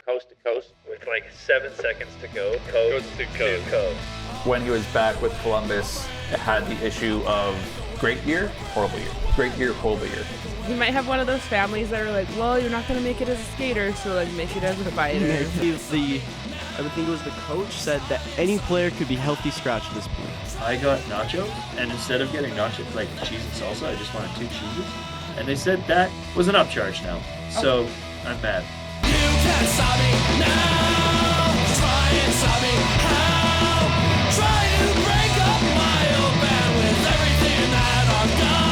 Coast to coast with like 7 seconds to go. Coast to coast. When he was back with Columbus, it had the issue of great year, horrible year. Great year, horrible year. He might have one of those families that are like, well, you're not going to make it as a skater, so like make it as a fighter. I would think it was the coach said that any player could be healthy scratch at this point. I got nachos, and instead of getting nachos like cheese and salsa, I just wanted 2 cheeses. And they said that was an upcharge now. So I'm mad. You can't stop me now. Try and stop me how? Try to break up my old band with everything that I've done.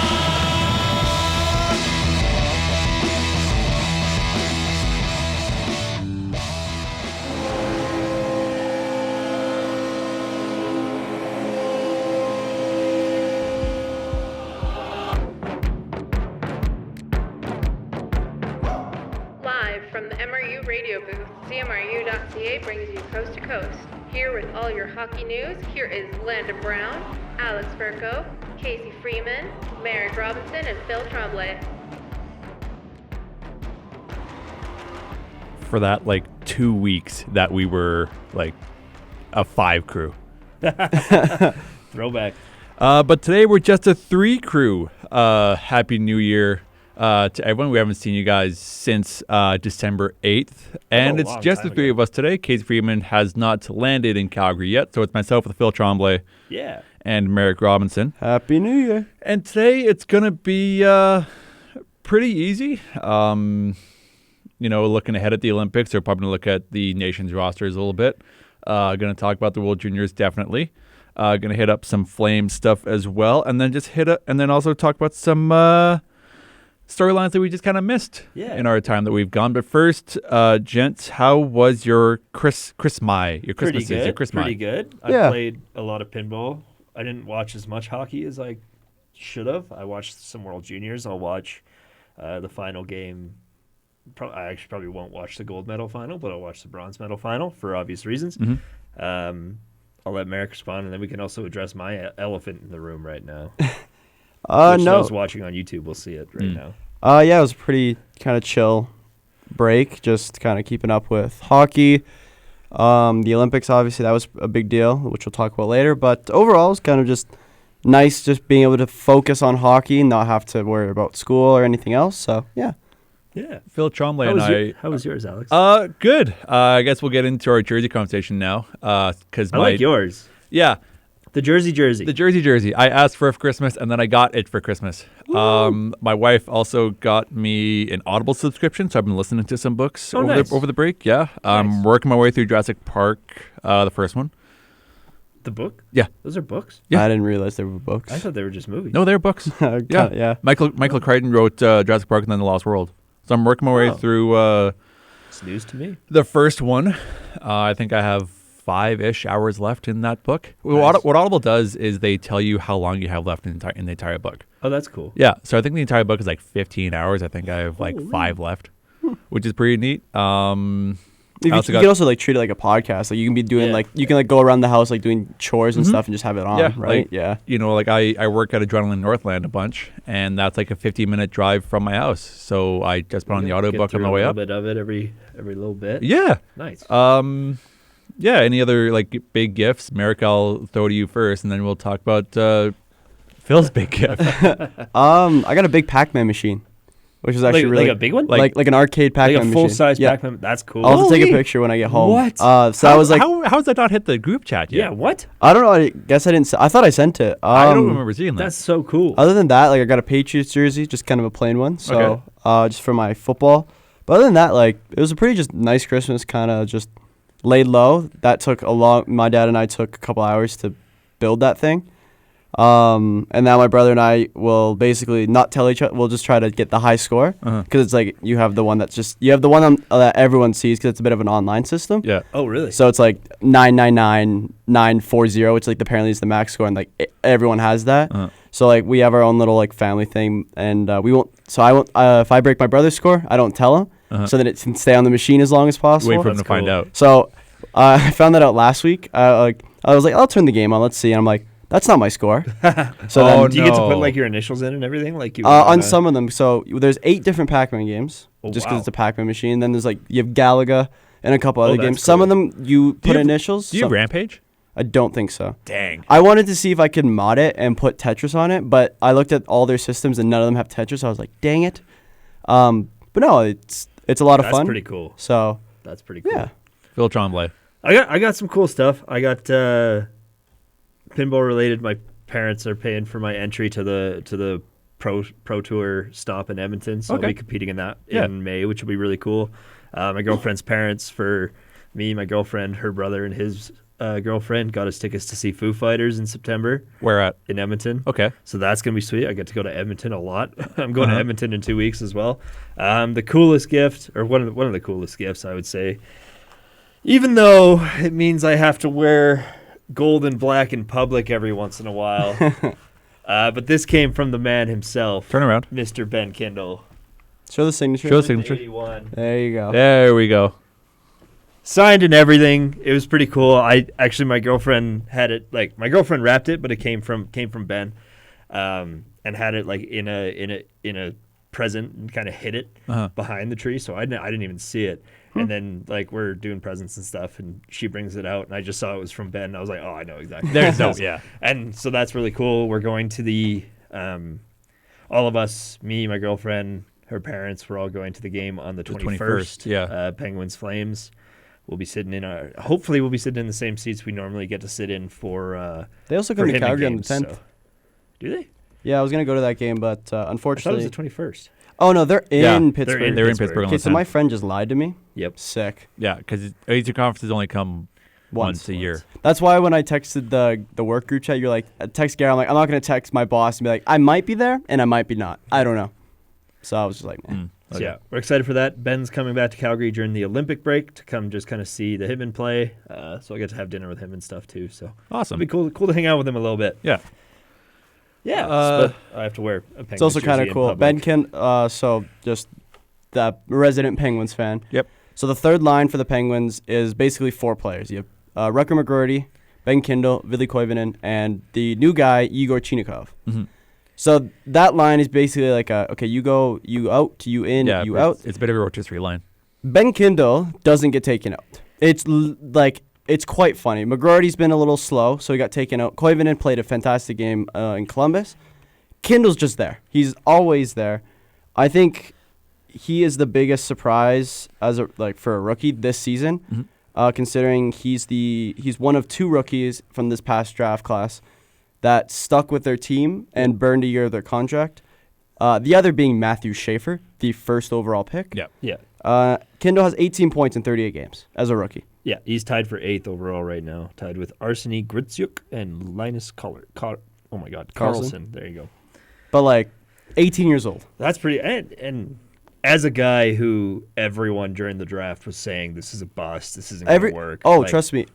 From the MRU radio booth, CMRU.ca brings you Coast to Coast. Here with all your hockey news, here is Landon Brown, Alex Furco, Casey Freeman, Marek Robinson, and Phil Tremblay. For that, 2 weeks that we were, a 5 crew. Throwback. But today we're just a 3 crew. Happy New Year. To everyone. We haven't seen you guys since December 8th. And it's just the 3 of us today. Casey Freeman has not landed in Calgary yet. So it's myself with Phil Tremblay. Yeah. And Marek Robinson. Happy New Year. And today it's going to be pretty easy. Looking ahead at the Olympics, we're probably going to look at the nation's rosters a little bit. Going to talk about the World Juniors, definitely. Going to hit up some Flames stuff as well. And then also talk about some storylines that we just kind of missed in our time that we've gone. But first, gents, how was your Christmas? Pretty good. I played a lot of pinball. I didn't watch as much hockey as I should have. I watched some World Juniors. I'll watch the final game. I actually probably won't watch the gold medal final, but I'll watch the bronze medal final for obvious reasons. Mm-hmm. I'll let Marek respond, and then we can also address my elephant in the room right now. No. Those watching on YouTube will see it right now. Yeah, it was a pretty kind of chill break, just kind of keeping up with hockey. The Olympics, obviously, that was a big deal, which we'll talk about later. But overall, it's kind of just nice just being able to focus on hockey and not have to worry about school or anything else. So, yeah. Yeah. Phil Tremblay and I. How was yours, Alex? Good. I guess we'll get into our jersey conversation now. I like yours. Yeah. The jersey. The jersey. I asked for it for Christmas, and then I got it for Christmas. My wife also got me an Audible subscription, so I've been listening to some books over the break. Yeah. I'm working my way through Jurassic Park, the first one. The book? Yeah. Those are books? Yeah. I didn't realize they were books. I thought they were just movies. No, they're books. Yeah. Michael Crichton wrote Jurassic Park and then The Lost World. So I'm working my way through it's news to me. The first one. I think I have 5-ish hours left in that book. Nice. What Audible does is they tell you how long you have left in the entire book. Oh, that's cool. Yeah, so I think the entire book is 15 hours. I think I have 5 left, which is pretty neat. You can also treat it like a podcast. You can be doing you can go around the house doing chores and stuff and just have it on, right? I work at Adrenaline Northland a bunch, and that's a 15-minute drive from my house. So I just put on the audiobook on my way up. A little bit of it every little bit. Yeah. Nice. Yeah. Any other big gifts? Marek, I'll throw to you first, and then we'll talk about Phil's big gift. I got a big Pac-Man machine, which is actually really a big one, like an arcade Pac-Man machine. Like a full-size Pac-Man. That's cool. I'll have to take a picture when I get home. What? So I was how has that not hit the group chat yet? Yeah. What? I don't know. I guess I didn't. I thought I sent it. I don't remember seeing that. That's so cool. Other than that, I got a Patriots jersey, just kind of a plain one. So just for my football. But other than that, it was a pretty just nice Christmas. Kind of just laid low. That took my dad and I took a couple hours to build that thing. And now my brother and I will basically not tell each other. We'll just try to get the high score because it's you have the one that everyone sees because it's a bit of an online system. Yeah. Oh, really? So it's 999 940, which apparently is the max score, and everyone has that. So we have our own little family thing, and we won't. So I won't. If I break my brother's score, I don't tell him, so that it can stay on the machine as long as possible. Wait for him to find out. So I found that out last week. I was I'll turn the game on. Let's see. And I'm That's not my score. So Oh, then, Do you get to put no. like your initials in and everything? Like you on some of them, so there's 8 different Pac-Man games, Oh, just because wow. it's a Pac-Man machine. Then there's like you have Galaga and a couple other that's games. Some of cool. them you put you have- initials. Do you have some- Rampage? I don't think so. Dang. I wanted to see if I could mod it and put Tetris on it, but I looked at all their systems and none of them have Tetris. I was like, dang it. But no, it's a lot of That's fun. pretty cool. So That's pretty cool. yeah, Phil Tremblay. I got some cool stuff. I got pinball related. My parents are paying for my entry to the pro tour stop in Edmonton, so Okay. I'll be competing in that Yeah. in May, which will be really cool. My girlfriend's parents, for me, my girlfriend, her brother, and his girlfriend got us tickets to see Foo Fighters in September Where at? in Edmonton. Okay. So that's gonna be sweet. I get to go to Edmonton a lot. I'm going to Edmonton in 2 weeks as well. The coolest gift, or one of the coolest gifts, I would say, even though it means I have to wear gold and black in public every once in a while, but this came from the man himself, Turn around. Mr. Ben Kindle. show the signature. Show the signature. 81. There you go. There we go. Signed and everything. It was pretty cool. My girlfriend had it, like, my girlfriend wrapped it, but it came from Ben, and had it like in a present and kind of hid it behind the tree, so I didn't even see it. And then like we're doing presents and stuff, and she brings it out, and I just saw it was from Ben. And I was like, oh, I know exactly. There's no, yeah. And so that's really cool. We're going to the all of us, me, my girlfriend, her parents, we're all going to the game on the 21st. yeah. Penguins Flames. We'll be sitting hopefully we'll be sitting in the same seats we normally get to sit in for They also for come to Hitmen Calgary on the games, 10th. so- Do they? Yeah, I was gonna go to that game, but I thought it unfortunately, was the 21st. oh no, they're in Yeah, Pittsburgh. They're in Pittsburgh on Okay, the so my 10th. friend just lied to me. Yep. Sick. Yeah, because Eastern conferences only come once a year. That's why when I texted the work group chat, you're like, text Gary. I'm like, I'm not gonna text my boss and be like, I might be there and I might be not. I don't know. So I was just like, eh. So yeah, we're excited for that. Ben's coming back to Calgary during the Olympic break to come just kind of see the Hitmen play. So I get to have dinner with him and stuff too. So Awesome. it'll be cool to hang out with him a little bit. Yeah. Yeah, Uh, but I have to wear a Penguins It's also kind jersey of in cool. public. Ben can, so just the resident Penguins fan. Yep. So the third line for the Penguins is basically 4 players. You have Rucker McGroarty, Ben Kindle, Ville Koivunen, and the new guy, Igor Chinikov. Mhm. So that line is basically like you go, you out, you in, Yeah, you it's- out. It's a bit of a rotisserie line. Ben Kindle doesn't get taken out. It's quite funny. McGroarty's been a little slow, so he got taken out. Koivunen played a fantastic game in Columbus. Kindle's just there. He's always there. I think he is the biggest surprise for a rookie this season, considering he's one of 2 rookies from this past draft class that stuck with their team and burned a year of their contract. The other being Matthew Schaefer, the first overall pick. Yeah. Yeah, Kindle has 18 points in 38 games as a rookie. yeah, he's tied for 8th overall right now, tied with Arseny Gritsuk and Linus Carlson. There you go. But 18 years old. That's pretty. And as a guy who everyone during the draft was saying this is a bust, this isn't going to work. Trust me.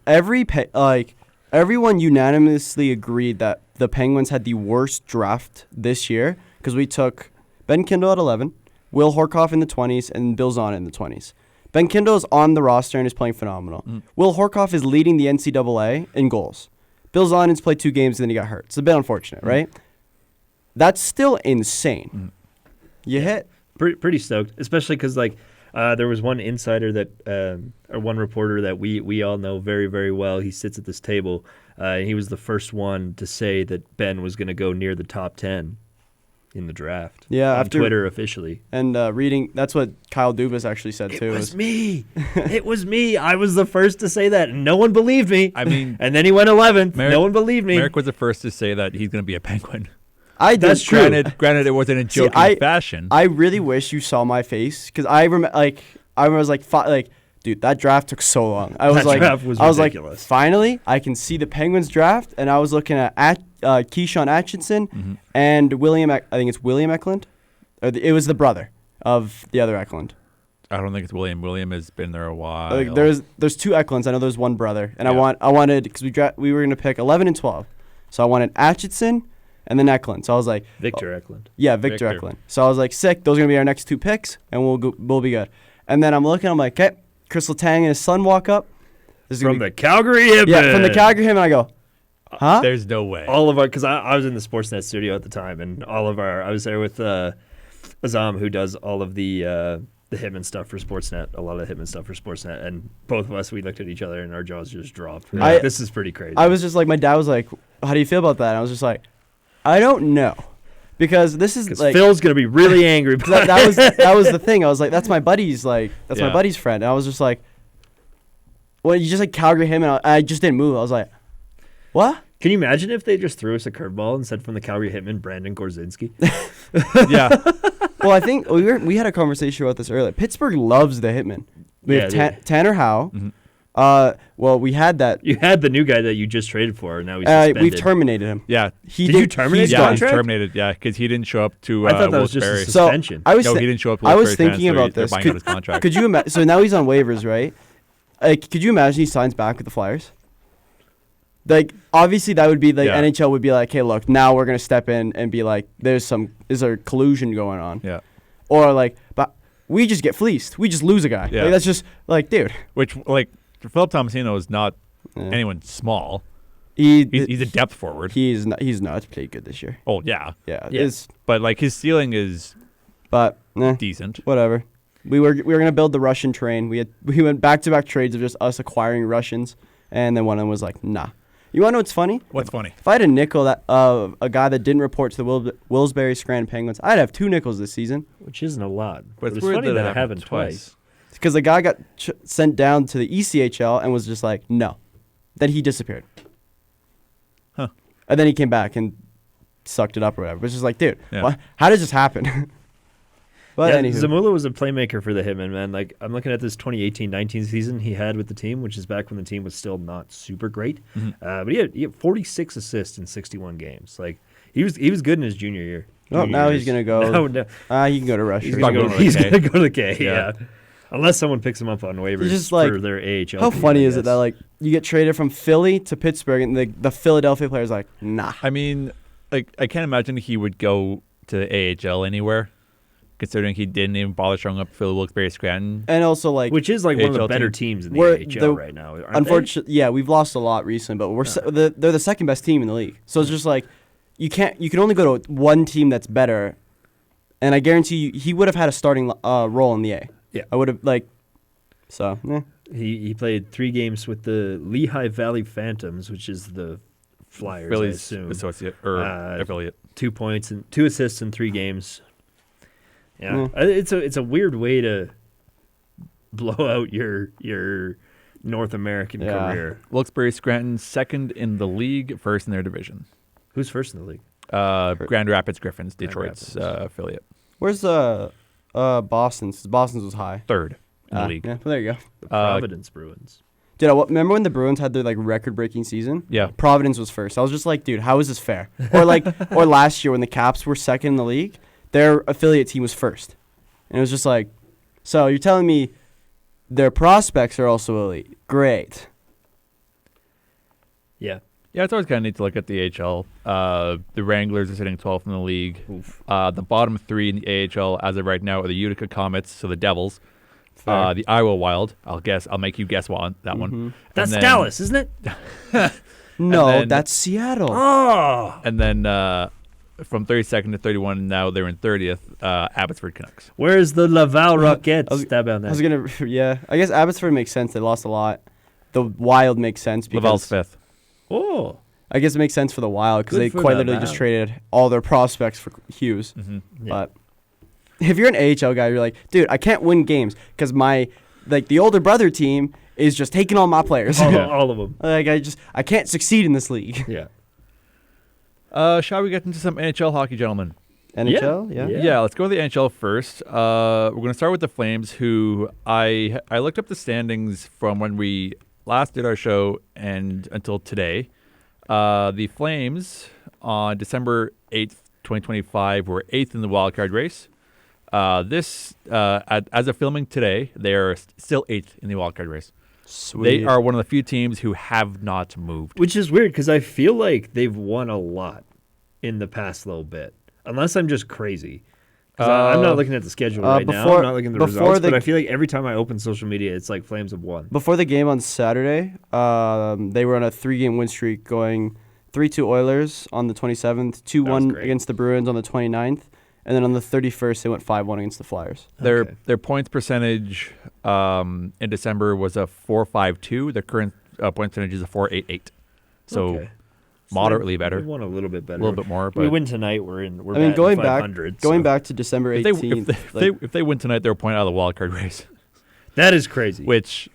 Everyone unanimously agreed that the Penguins had the worst draft this year because we took Ben Kindle at 11, Will Horkoff in the 20s, and Bill Zahn in the 20s. Ben Kindle is on the roster and is playing phenomenal. Will Horkoff is leading the NCAA in goals. Bill Zahn has played 2 games and then he got hurt. It's a bit unfortunate, right? That's still insane. You hit. Pretty stoked, especially because there was one insider that or one reporter that we all know very, very well. He sits at this table. And he was the first one to say that Ben was going to go near the top 10 in the draft. Yeah, on after Twitter officially. And reading, that's what Kyle Dubas actually said too. It was me. It was me. I was the first to say that, and no one believed me. I mean, and then he went 11th. No one believed me. Marek was the first to say that he's going to be a Penguin. That's true. Granted, it wasn't in joking fashion. I really wish you saw my face because I was like, dude, that draft took so long. I was draft was ridiculous. finally, I can see the Penguins draft, and I was looking at Keyshawn Atchison and William. I think it's William Eklund, it was the brother of the other Eklund. I don't think it's William. William has been there a while. There's 2 Eklunds. I know there's one brother, and I wanted because we were gonna pick 11 and 12, so I wanted Atchison and then Eklund. So I was like, Victor Eklund. Yeah, Victor Eklund. So I was like, sick. Those are gonna be our next 2 picks, and we'll be good. And then I'm looking. I'm like, okay, Chris Letang and his son walk up. From the Calgary Hitmen. Yeah, from the Calgary Hitmen. I go, Huh? There's no way. All of our, because I was in the Sportsnet studio at the time, and I was there with Azam, who does all of the Hitman stuff for Sportsnet, a lot of the Hitman stuff for Sportsnet, and both of us, we looked at each other and our jaws just dropped. We were like, this is pretty crazy. I was just like, my dad was like, how do you feel about that? And I was just like, I don't know. Because this is like Phil's gonna be really angry. that was the thing. I was like, that's my buddy's my buddy's friend. And I was just like, when you just like Calgary Hitmen, I just didn't move. I was like, what? Can you imagine if they just threw us a curveball and said from the Calgary Hitmen, Brandon Gorzinski? Yeah. Well, I think we had a conversation about this earlier. Pittsburgh loves the Hitmen. We have Tanner Howe. Mm-hmm. Well, we had that. You had the new guy that you just traded for, and now he's suspended. We've terminated him. Yeah. Did you terminate his Yeah, he's contract? terminated. Yeah, because he didn't show up to I thought that was just a Wilkes-Barre. suspension. So No, he didn't show up to I was Wilkes-Barre, thinking so about they're this. buying out his contract. Could you imagine? So now he's on waivers, right? Could you imagine he signs back with the Flyers? Like, obviously, that would be like NHL would be like, hey, look, now we're gonna step in and be like, is there collusion going on? Yeah. Or like, but we just get fleeced. We just lose a guy. Yeah. Like, that's just like, dude. Which, like, Philip Tomasino is not anyone small. He's a depth forward. He's not. He's played good this year. Oh, yeah. Yeah. But, like, his ceiling is decent. Whatever. We were gonna build the Russian train. We went back-to-back trades of just us acquiring Russians, and then one of them was like, nah. You want to know what's funny? What's funny? If I had a nickel that a guy that didn't report to the Willsbury Scranton Penguins, I'd have 2 nickels this season. Which isn't a lot. But it's funny that it happened twice. Because the guy got sent down to the ECHL and was just like, no. Then he disappeared. Huh. And then he came back and sucked it up or whatever. It's just like, dude, how does this happen? But anywho. Zamula was a playmaker for the Hitmen, man. Like, I'm looking at this 2018-19 season he had with the team, which is back when the team was still not super great. Mm-hmm. But he had 46 assists in 61 games. Like, he was good in his junior year. Oh, now he's gonna go. He can go to Russia. He's gonna go to the K. Yeah. Unless someone picks him up on waivers just like, for their AHL. How funny is it that like you get traded from Philly to Pittsburgh and the Philadelphia player's like, nah. I mean, like, I can't imagine he would go to the AHL anywhere, considering he didn't even bother showing up for Wilkes-Barre Scranton. And also, like, which is like one of the AHL better teams in the AHL right now. Unfortunately, yeah, we've lost a lot recently, but they're the second best team in the league. So it's just like you can only go to one team that's better. And I guarantee you, he would have had a starting role in the A. Yeah, I would have So he played 3 games with the Lehigh Valley Phantoms, which is the Flyers, Philly's I assume. associate or affiliate. 2 points and 2 assists in 3 games. Yeah, it's a weird way to blow out your North American career. Wilkes-Barre Scranton, second in the league, first in their division. Who's first in the league? Grand Rapids Griffins, Detroit's affiliate. Where's Boston's? Boston's was high. Third in the league. Yeah, well, there you go. The Providence Bruins. Dude, remember when the Bruins had their like record-breaking season? Yeah. Providence was first. I was just like, dude, how is this fair? Or last year when the Caps were second in the league, their affiliate team was first. And it was just like, so you're telling me their prospects are also elite. Great. Yeah. Yeah, it's always kind of neat to look at the AHL. The Wranglers are sitting 12th in the league. The bottom 3 in the AHL as of right now are the Utica Comets, so the Devils. The Iowa Wild. I'll make you guess that one. That's Dallas, isn't it? No, that's Seattle. Oh. And then from 32nd to 31, now they're in 30th. Abbotsford Canucks. Where's the Laval Rockets? I guess Abbotsford makes sense. They lost a lot. The Wild makes sense because Laval's 5th. Oh. I guess it makes sense for the Wild because they quite literally just traded all their prospects for Hughes. Yeah. But if you're an AHL guy, you're like, dude, I can't win games because the older brother team is just taking all my players. All of them. I can't succeed in this league. Yeah. Shall we get into some NHL hockey, gentlemen? NHL? Yeah, let's go to the NHL first. We're going to start with the Flames, who I looked up the standings from when we last did our show and until today. The Flames on December 8th, 2025 were 8th in the wildcard race. As of filming today, they are still 8th in the wildcard race. Sweet. They are one of the few teams who have not moved. Which is weird because I feel like they've won a lot in the past little bit. Unless I'm just crazy. I'm not looking at the schedule right now. I'm not looking at the results. But I feel like every time I open social media, it's like Flames have won. Before the game on Saturday, they were on a 3-game win streak going 3-2 Oilers on the 27th, 2-1 against the Bruins on the 29th, and then on the 31st they went 5-1 against the Flyers. Their points percentage in December was a 4.52. Their current point percentage is a 4.88. So moderately better. We won a little bit better. A little bit more. But we win tonight. We're going 500, back to December 18th. If they win tonight, they're a point out of the wild card race. That is crazy. Which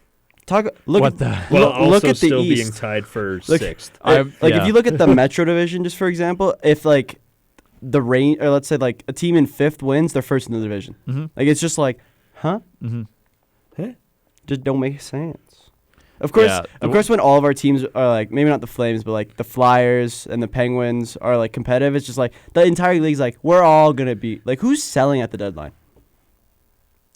look at the still East. being tied for sixth. If you look at the Metro Division, just for example, if like the rain, or let's say like a team in 5th wins, they're first in the division. Mm-hmm. Like it's just like, huh? Mm-hmm. Just don't make sense. Of course, when all of our teams are like, maybe not the Flames, but like the Flyers and the Penguins are like competitive, it's just like the entire league's like, we're all gonna be like, who's selling at the deadline?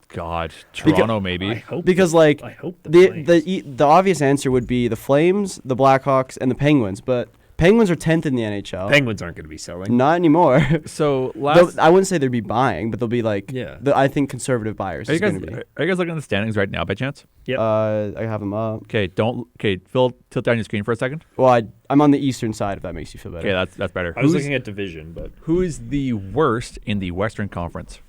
God, Toronto maybe. I hope the obvious answer would be the Flames, the Blackhawks, and the Penguins, but Penguins are 10th in the NHL. Penguins aren't going to be selling. Not anymore. So I wouldn't say they'd be buying, but they'll be like, I think conservative buyers. Are you guys looking at the standings right now by chance? Yep. I have them up. Okay, Phil, tilt down your screen for a second. Well, I'm on the eastern side, if that makes you feel better. Okay, that's better. I was looking at division, but who is the worst in the Western Conference?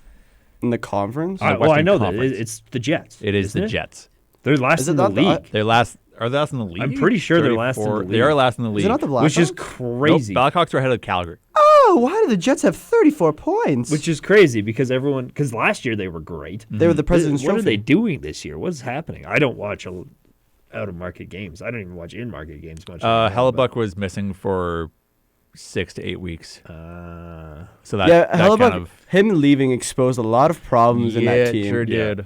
In the conference? I know that. It's the Jets. It is the Jets. They're last in the league. Are they last in the league? I'm pretty sure they're last in the league. They are last in the league. Is it not the Blackhawks? Which is crazy. Nope, Blackhawks are ahead of Calgary. Oh, why do the Jets have 34 points? Which is crazy because last year they were great. They were the President's Trophy. What are they doing this year? What's happening? I don't watch out-of-market games. I don't even watch in-market games much. Hellebuck was missing for 6 to 8 weeks. So that Hellebuck, kind of him leaving exposed a lot of problems in that team. Sure did.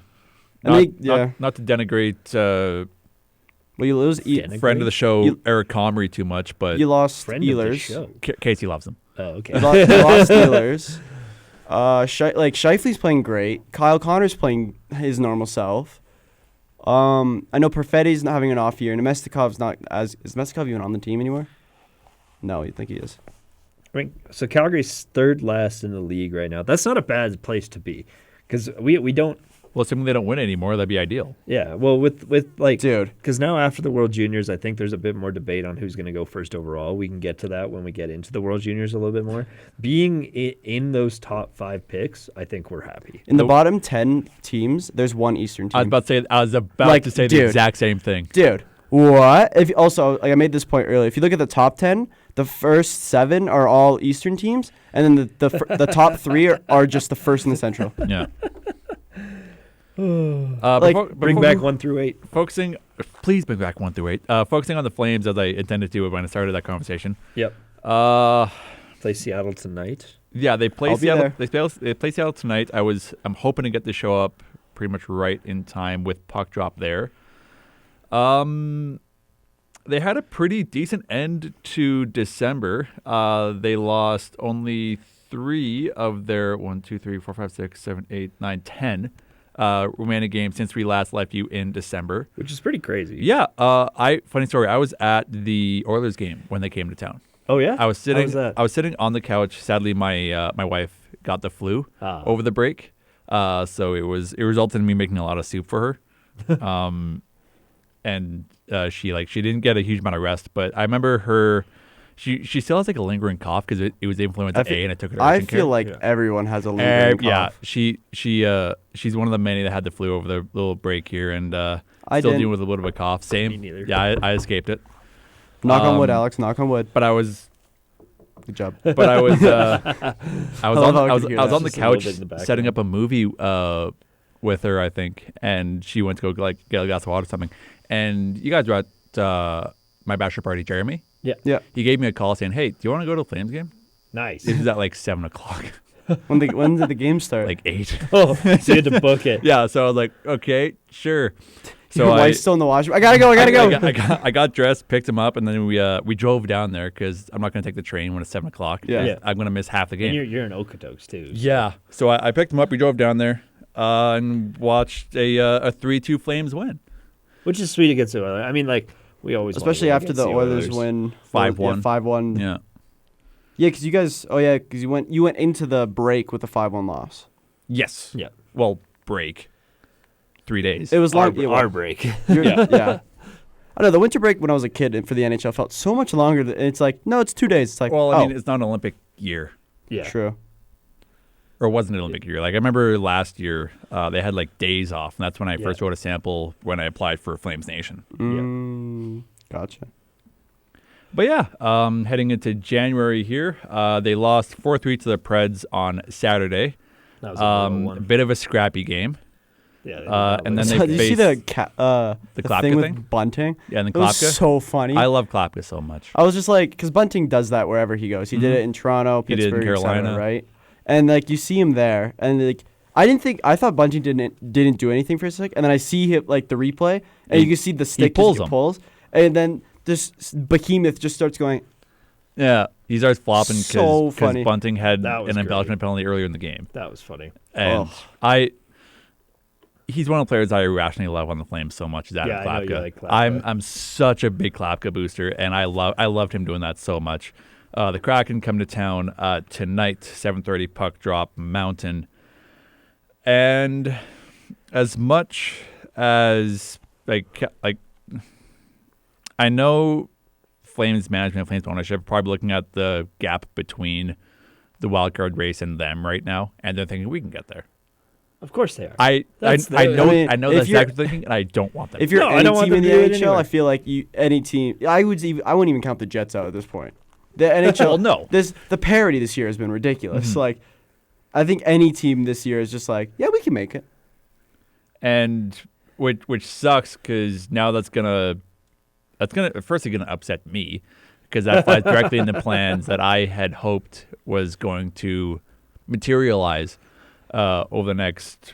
Not to denigrate well, you lose friend of the show Eric Comrie too much, but you lost friend Steelers. Of the show. Casey loves him. Oh, okay. You lost Steelers. Scheifele's playing great. Kyle Connor's playing his normal self. I know Perfetti's not having an off year, and Nemestikov's not as. Is Nemestikov even on the team anymore? No, you think he is? I mean, so Calgary's third last in the league right now. That's not a bad place to be, because we don't. Well, assuming they don't win anymore, that'd be ideal. Yeah, well, with like, dude, because now after the World Juniors, I think there's a bit more debate on who's going to go first overall. We can get to that when we get into the World Juniors a little bit more. Being in those top 5 picks, I think we're happy. In the bottom 10 teams, there's one Eastern team. I was about to say the exact same thing, dude. What? I made this point earlier. If you look at the top 10, the first 7 are all Eastern teams, and then the top 3 are just the first in the Central. Yeah. Bring back 1 through 8. Please bring back 1 through 8. Focusing on the Flames as I intended to when I started that conversation. Yep. Play Seattle tonight. Yeah, they play Seattle. They play Seattle tonight. I'm hoping to get the show up pretty much right in time with puck drop there. They had a pretty decent end to December. They lost only 3 of their 1, 2, 3, 4, 5, 6, 7, 8, 9, 10 remaining games since we last left you in December. Which is pretty crazy. Yeah. Funny story. I was at the Oilers game when they came to town. Oh yeah. I was sitting on the couch. Sadly, my wife got the flu over the break, so it resulted in me making a lot of soup for her. And she didn't get a huge amount of rest, but I remember her. She still has like a lingering cough because it was influenza A and it took her. I feel like everyone has a lingering cough. Yeah, she's one of the many that had the flu over the little break here, and still dealing with a little bit of a cough. Same. Me neither. Yeah, I escaped it. Knock on wood, Alex. Knock on wood. But I was. Good job. But I was on the couch setting up a movie with her, I think, and she went to go get a glass of water or something. And you guys were at my bachelor party, Jeremy. Yeah. He gave me a call saying, "Hey, do you want to go to the Flames game?" Nice. It was at like 7:00. When did the game start? Like 8. Oh, so you had to book it. Yeah, so I was like, okay, sure. So your wife's still in the washroom. I gotta go. I got dressed, picked him up, and then we drove down there because I'm not gonna take the train when it's 7:00. Yeah. I'm gonna miss half the game. And you're in Okotoks too. So. Yeah. So I picked him up. We drove down there and watched a 3-2 Flames win, which is sweet against the Oilers. I mean, like we always, especially after the Oilers win 5-1. 5-1. Yeah. Yeah, because you guys. Oh yeah, because you went into the break with a 5-1 loss. Yes. Yeah. Well, break. 3 days. It was long. Our break. Yeah. I don't know, the winter break when I was a kid and for the NHL felt so much longer. It's like, no, it's 2 days. It's like, Well, I mean, it's not an Olympic year. Yeah. true. Or wasn't an Olympic year. Like, I remember last year, they had, like, days off, and that's when I first wrote a sample when I applied for Flames Nation. Gotcha. But yeah, heading into January here, they lost 4-3 to the Preds on Saturday. That was a brutal one. A bit of a scrappy game. Yeah. And then So, they did you see faced the Klapka thing with thing? Bunting? Yeah, and the It was Klapka. so funny. I love Klapka so much. I was just like, because Bunting does that wherever he goes. He did it in Toronto, He did it in Pittsburgh, et cetera, Carolina. right? And like you see him there, and like I thought Bunting didn't do anything for a sec, and then I see him like the replay, and you can see the stick pulls just him. pulls, and then this behemoth just starts going. Yeah, he starts flopping So because funny. Bunting had That was an embellishment penalty earlier in the game. That was funny. And he's one of the players I irrationally love on the Flames so much. Is Adam Yeah, I know Klapka. you like Klapka. I'm such a big Klapka booster, and I loved him doing that so much. The Kraken come to town tonight, 7:30 puck drop Mountain, and as much as like I know Flames management, Flames ownership are probably looking at the gap between the wild card race and them right now, and they're thinking we can get there. Of course they are. I know I mean, I know if that's you're- exactly thinking, and I don't want them. If you're No, I any don't want team in them the to do it NHL, I anyway. feel like any team. I wouldn't even count the Jets out at this point. The NHL. Well, no. The parity this year has been ridiculous. Like, I think any team this year is just like, yeah, we can make it. And which sucks because now that's gonna firstly gonna upset me because that flies directly into plans that I had hoped was going to materialize over the next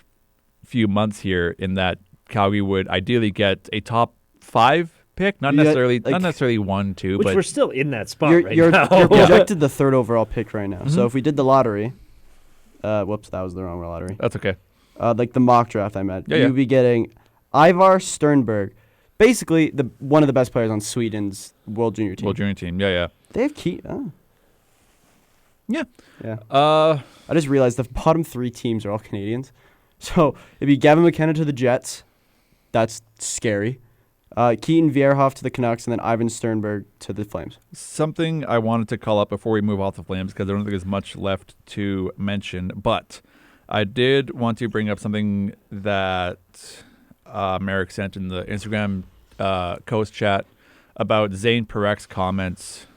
few months here. In that Calgary would ideally get a top 5 pick, not Yeah, necessarily like- not necessarily 1, 2, Which but we're still in that spot You're, right you're, now. you're projected the 3rd overall pick right now. So if we did the lottery, whoops, that was the wrong lottery. that's okay. Like the mock draft I meant, Yeah, you'd yeah. be getting Ivar Sternberg, basically one of the best players on Sweden's World Junior team. World Junior team, yeah. They have key. Oh. Yeah. Yeah. I just realized the bottom 3 teams are all Canadians. So it'd be Gavin McKenna to the Jets. That's scary. Keaton Vierhoff to the Canucks, and then Ivan Sternberg to the Flames. Something I wanted to call up before we move off the Flames because I don't think there's much left to mention, but I did want to bring up something that Marek sent in the Instagram Coast chat about Zane Parek's comments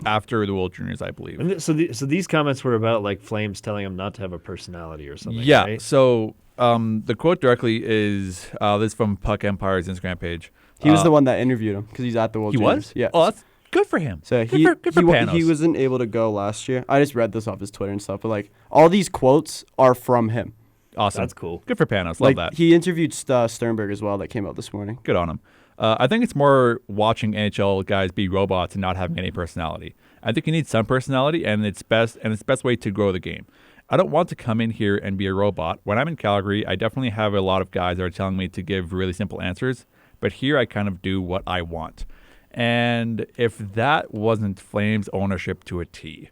after the World Juniors, I believe. And so these comments were about like Flames telling him not to have a personality or something. Yeah. Right? So the quote directly is this from Puck Empire's Instagram page. He was the one that interviewed him because he's at the World He Juniors. was? Yeah. Oh, that's good for him. So good for Panos. he wasn't able to go last year. I just read this off his Twitter and stuff, but like all these quotes are from him. Awesome. That's cool. Good for Panos. Love Like that. he interviewed Sternberg as well. That came out this morning. Good on him. I think it's more watching NHL guys be robots and not having any personality. I think you need some personality, and it's best way to grow the game. I don't want to come in here and be a robot. When I'm in Calgary, I definitely have a lot of guys that are telling me to give really simple answers, but here I kind of do what I want. And if that wasn't Flames ownership to a T.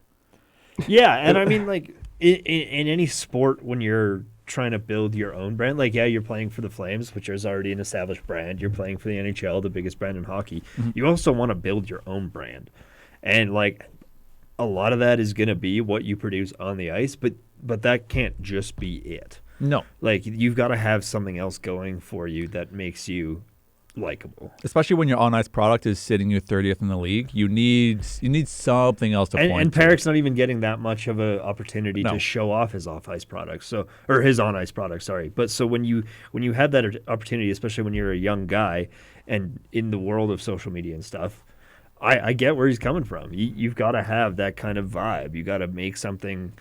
Yeah, and I mean, like in any sport, when you're trying to build your own brand, like you're playing for the Flames, which is already an established brand. You're playing for the NHL, the biggest brand in hockey. You also want to build your own brand, and like a lot of that is going to be what you produce on the ice, but that can't just be it. No. Like you've got to have something else going for you that makes you likable. Especially when your on-ice product is sitting you 30th in the league, you need something else to point And to. Parek's not even getting that much of an opportunity No. to show off his off-ice products, or his on-ice products. Sorry, but so when you have that opportunity, especially when you're a young guy and in the world of social media and stuff, I get where he's coming from. You've got to have that kind of vibe. You got to make something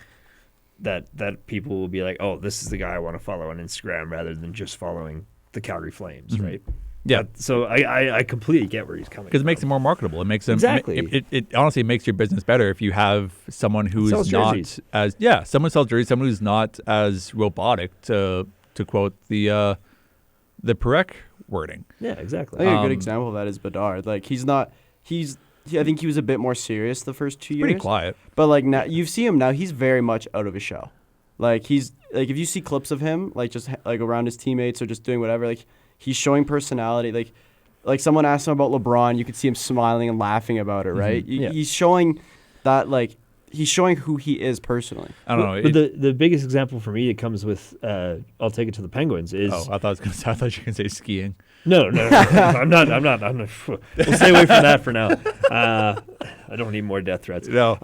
that people will be like, oh, this is the guy I want to follow on Instagram, rather than just following the Calgary Flames, right? Yeah. So I completely get where he's coming from. Because it makes it more marketable. It makes them Exactly. It honestly makes your business better if you have someone who's Sells not jerseys. someone sells jerseys, someone who's not as robotic to quote the Parek wording. Yeah, exactly. I think a good example of that is Bedard. Like I think he was a bit more serious the first 2 years. Pretty quiet. But like now you see him now, he's very much out of his shell. Like he's like if you see clips of him like just like around his teammates or just doing whatever, like he's showing personality. Like someone asked him about LeBron, you could see him smiling and laughing about it, right? Yeah. He's showing that, like, he's showing who he is personally. I don't know. But the biggest example for me, it comes with I'll take it to the Penguins. Is I thought you were going to say skiing. No. I'm not. We'll stay away from that for now. I don't need more death threats. No.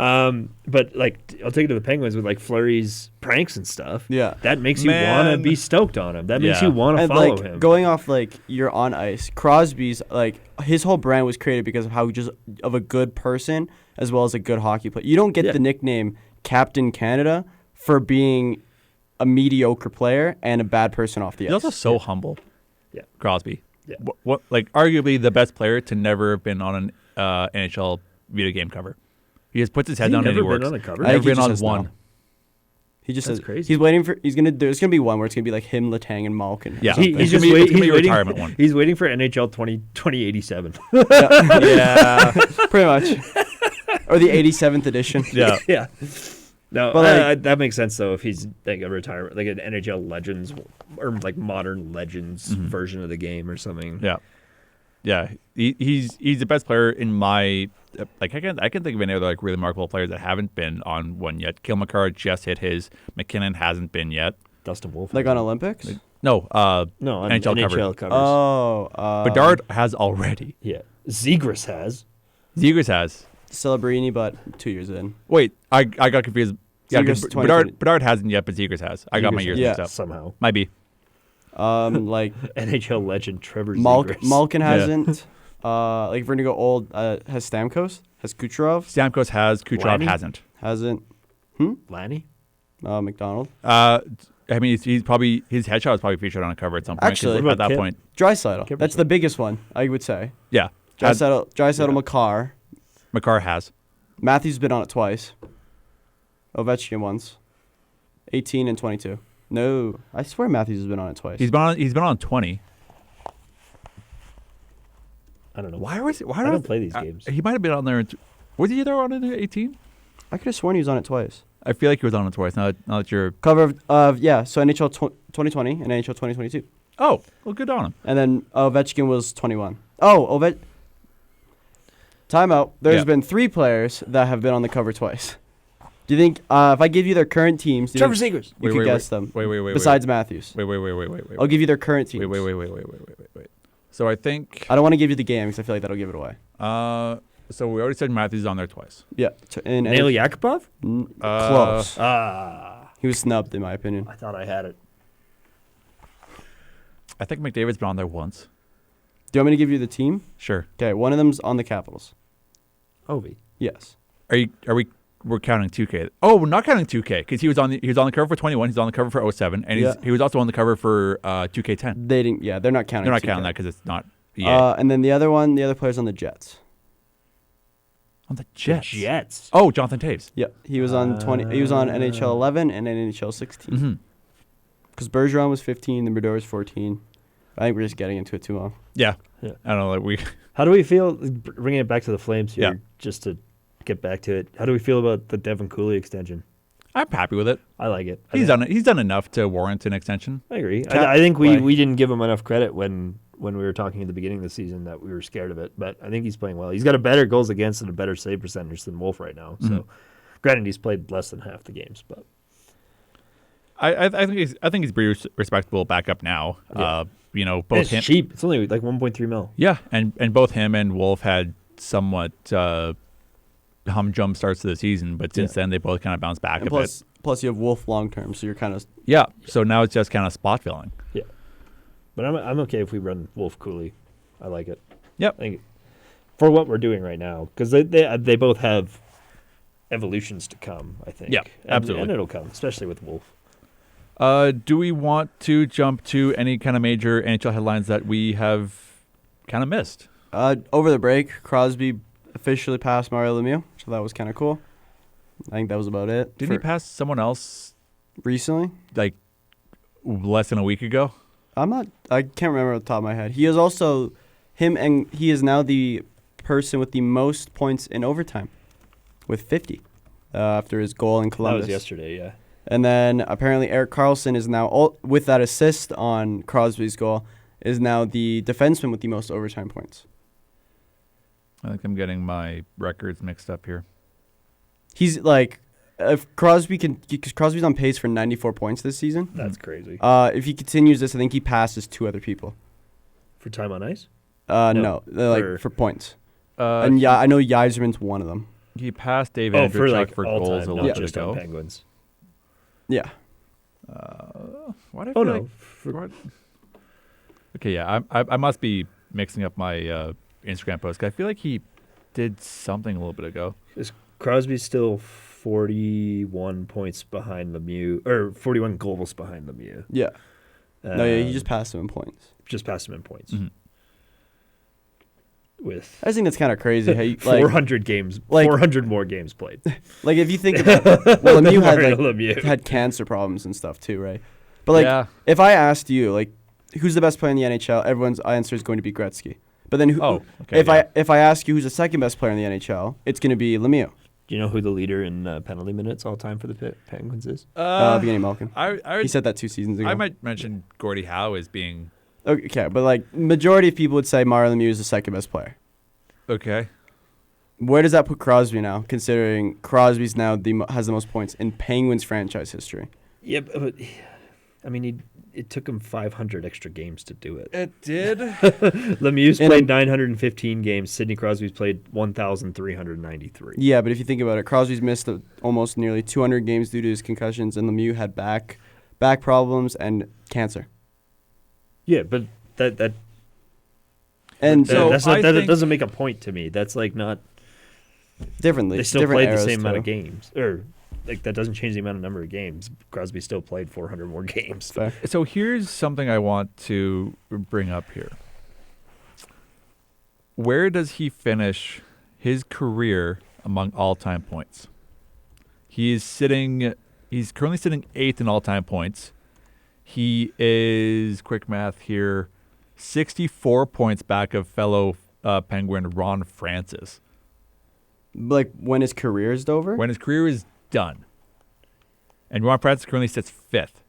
But like, I'll take it to the Penguins with like Fleury's pranks and stuff. Yeah. That makes you want to be stoked on him. That makes you want to And follow like him. going off like you're on ice, Crosby's like his whole brand was created because of how just of a good person as well as a good hockey player. You don't get the nickname Captain Canada for being a mediocre player and a bad person off the He's ice. also so humble. Yeah. Crosby. Yeah. What like arguably the best player to never have been on an NHL video game cover. He just puts his head down and he never been works. on a cover? I Never think he been just on has one. now. He just That's says crazy. he's waiting for there's gonna be one where it's gonna be like him, Letang, and Malkin. Yeah. He's It's just gonna be- it's gonna be a waiting. retirement one. He's waiting for NHL 2087. Yeah, pretty much. Or the 87th edition. Yeah. Yeah. No, But, like- that makes sense though. If he's like a retirement, like an NHL Legends or like modern Legends version of the game or something. Yeah. Yeah. He's the best player in my like I can think of any other like really remarkable players that haven't been on one yet. Kilmacar just hit his. McKinnon hasn't been yet. Dustin Wolf. Like on Olympics? No, no, on NHL NHL cover. covers. Oh, Bedard has already. Yeah, Zegras has. Zegers has. Celebrini, but 2 years in. Wait, I got confused. Yeah, 'cause Zegers 2020. Bedard hasn't yet, but Zegers has. I got my years Yeah. mixed up. Somehow. Might be. Like NHL legend Trevor Malkin Zegras. hasn't. Like if we're gonna go old, has Stamkos? Has Kucherov? Stamkos has. Kucherov Lanny? hasn't. Hasn't. Lanny. McDonald. I mean, he's probably his headshot was probably featured on a cover at some point. 'cause Actually- at What about that Kip? point, Draisaitl. Kipper That's the biggest one, I would say. yeah, Draisaitl, Makar. Makar has. Matthews been on it twice. Ovechkin once. 18 and 22. No, I swear Matthews has been on it twice. He's been on 20. I don't know. Why was it? Why I don't play these games. He might have been on there. Was he there on it 18? I could have sworn he was on it twice. I feel like he was on it twice. Now that you're. Cover of yeah, so NHL 2020 and NHL 2022. Oh, well, good on him. And then Ovechkin was 21. Oh, timeout. There's Yeah. been 3 players that have been on the cover twice. Do you think if I give you their current teams, do you Trevor think Zegras. you could guess them? Wait. Besides Matthews, Wait. I'll give you their current teams. Wait. So I think. I don't want to give you the game because I feel like that'll give it away. So we already said Matthews is on there twice. Yeah, and Nail Yakupov? close. Ah, He was snubbed, in my opinion. I thought I had it. I think McDavid's been on there once. Do you want me to give you the team? Sure. Okay, one of them's on the Capitals. Ovi. Yes. We're counting 2K. Oh, we're not counting 2K because he was on the cover for 21. He's on the cover for 07, and he was also on the cover for 2K10. They didn't. Yeah, they're not counting. They're not 2K. counting that because it's not. And then the other player's on the Jets. On the Jets. Jets. Oh, Jonathan Taves. Yeah, he was on 20. He was on NHL 11 and NHL 16. Mm-hmm. Because Bergeron was 15, then Brodeur was 14. I think we're just getting into it too long. Yeah. Yeah. I don't know. Like we. How do we feel, bringing it back to the Flames here, Yeah. just to get back to it, how do we feel about the Devin Cooley extension? I'm happy with it. I like it. He's done enough to warrant an extension. I agree. Cap- I think we like- didn't give him enough credit when we were talking at the beginning of the season that we were scared of it, but I think he's playing well. He's got a better goals against and a better save percentage than Wolf right now. So, granted, he's played less than half the games, but I think he's pretty respectable backup now. Yeah. Both and it's him. cheap. It's only like 1.3 mil. Yeah, and both him and Wolf had somewhat humdrum starts to the season, but since then they both kind of bounced back And a bit. plus you have Wolf long term, so you're kind of Yeah, so now it's just kind of spot filling. Yeah, but I'm okay if we run Wolf Cooley. I like it. Yep. I think for what we're doing right now, because they both have evolutions to come. I think. Yeah, absolutely. and it'll come, especially with Wolf. Do we want to jump to any kind of major NHL headlines that we have kind of missed? over the break. Crosby officially passed Mario Lemieux, so that was kind of cool. I think that was about it. Didn't he pass someone else recently? like less than a week ago? I can't remember off the top of my head. He is also he is now the person with the most points in overtime, with 50, after his goal in Columbus. That was yesterday, yeah. And then apparently Erik Karlsson is now with that assist on Crosby's goal, is now the defenseman with the most overtime points. I think I'm getting my records mixed up here. He's like, if Crosby because Crosby's on pace for 94 points this season. That's crazy. If he continues this, I think he passes 2 other people. For time on ice? No, for points. And yeah, I know Yzerman's one of them. He passed Dave for Andrechuk for all goals time, a not little bit just ago. on Penguins. Yeah. Why do I Oh, feel no. like- what? Okay, yeah, I must be mixing up my Instagram post. 'Cause I feel like he did something a little bit ago. Is Crosby still 41 points behind Lemieux, or 41 goals behind Lemieux? Yeah. No, yeah, he just passed him in points. Just passed him in points. Mm-hmm. With I just think that's kind of crazy. How you, 400 games, 400 more games played. Like if you think about, well, Lemieux had Lemieux. had cancer problems and stuff too, right? But like, Yeah. if I asked you, like, who's the best player in the NHL, everyone's answer is going to be Gretzky. But then, if I ask you who's the second best player in the NHL, it's going to be Lemieux. Do you know who the leader in penalty minutes all time for the Penguins is? Evgeny Malkin. I He said that 2 seasons ago. I might mention Gordie Howe as being Okay, but like majority of people would say Mario Lemieux is the second best player. okay. Where does that put Crosby now, considering Crosby's now has the most points in Penguins franchise history? Yeah, but I mean, it took him 500 extra games to do it. It did. Lemieux's played 915 games. Sidney Crosby's played 1,393. Yeah, but if you think about it, Crosby's missed almost nearly 200 games due to his concussions, and Lemieux had back problems and cancer. Yeah, but that doesn't make a point to me. That's like not differently. They still different played the eras same amount too. of games, or like that doesn't change the amount of number of games. Crosby still played 400 more games. Fair. So here's something I want to bring up here. Where does he finish his career among all-time points? He's currently sitting 8th in all-time points. He is, quick math here, 64 points back of fellow Penguin Ron Francis. Like when his career is over? When his career is done. And Ron Francis currently sits 5th.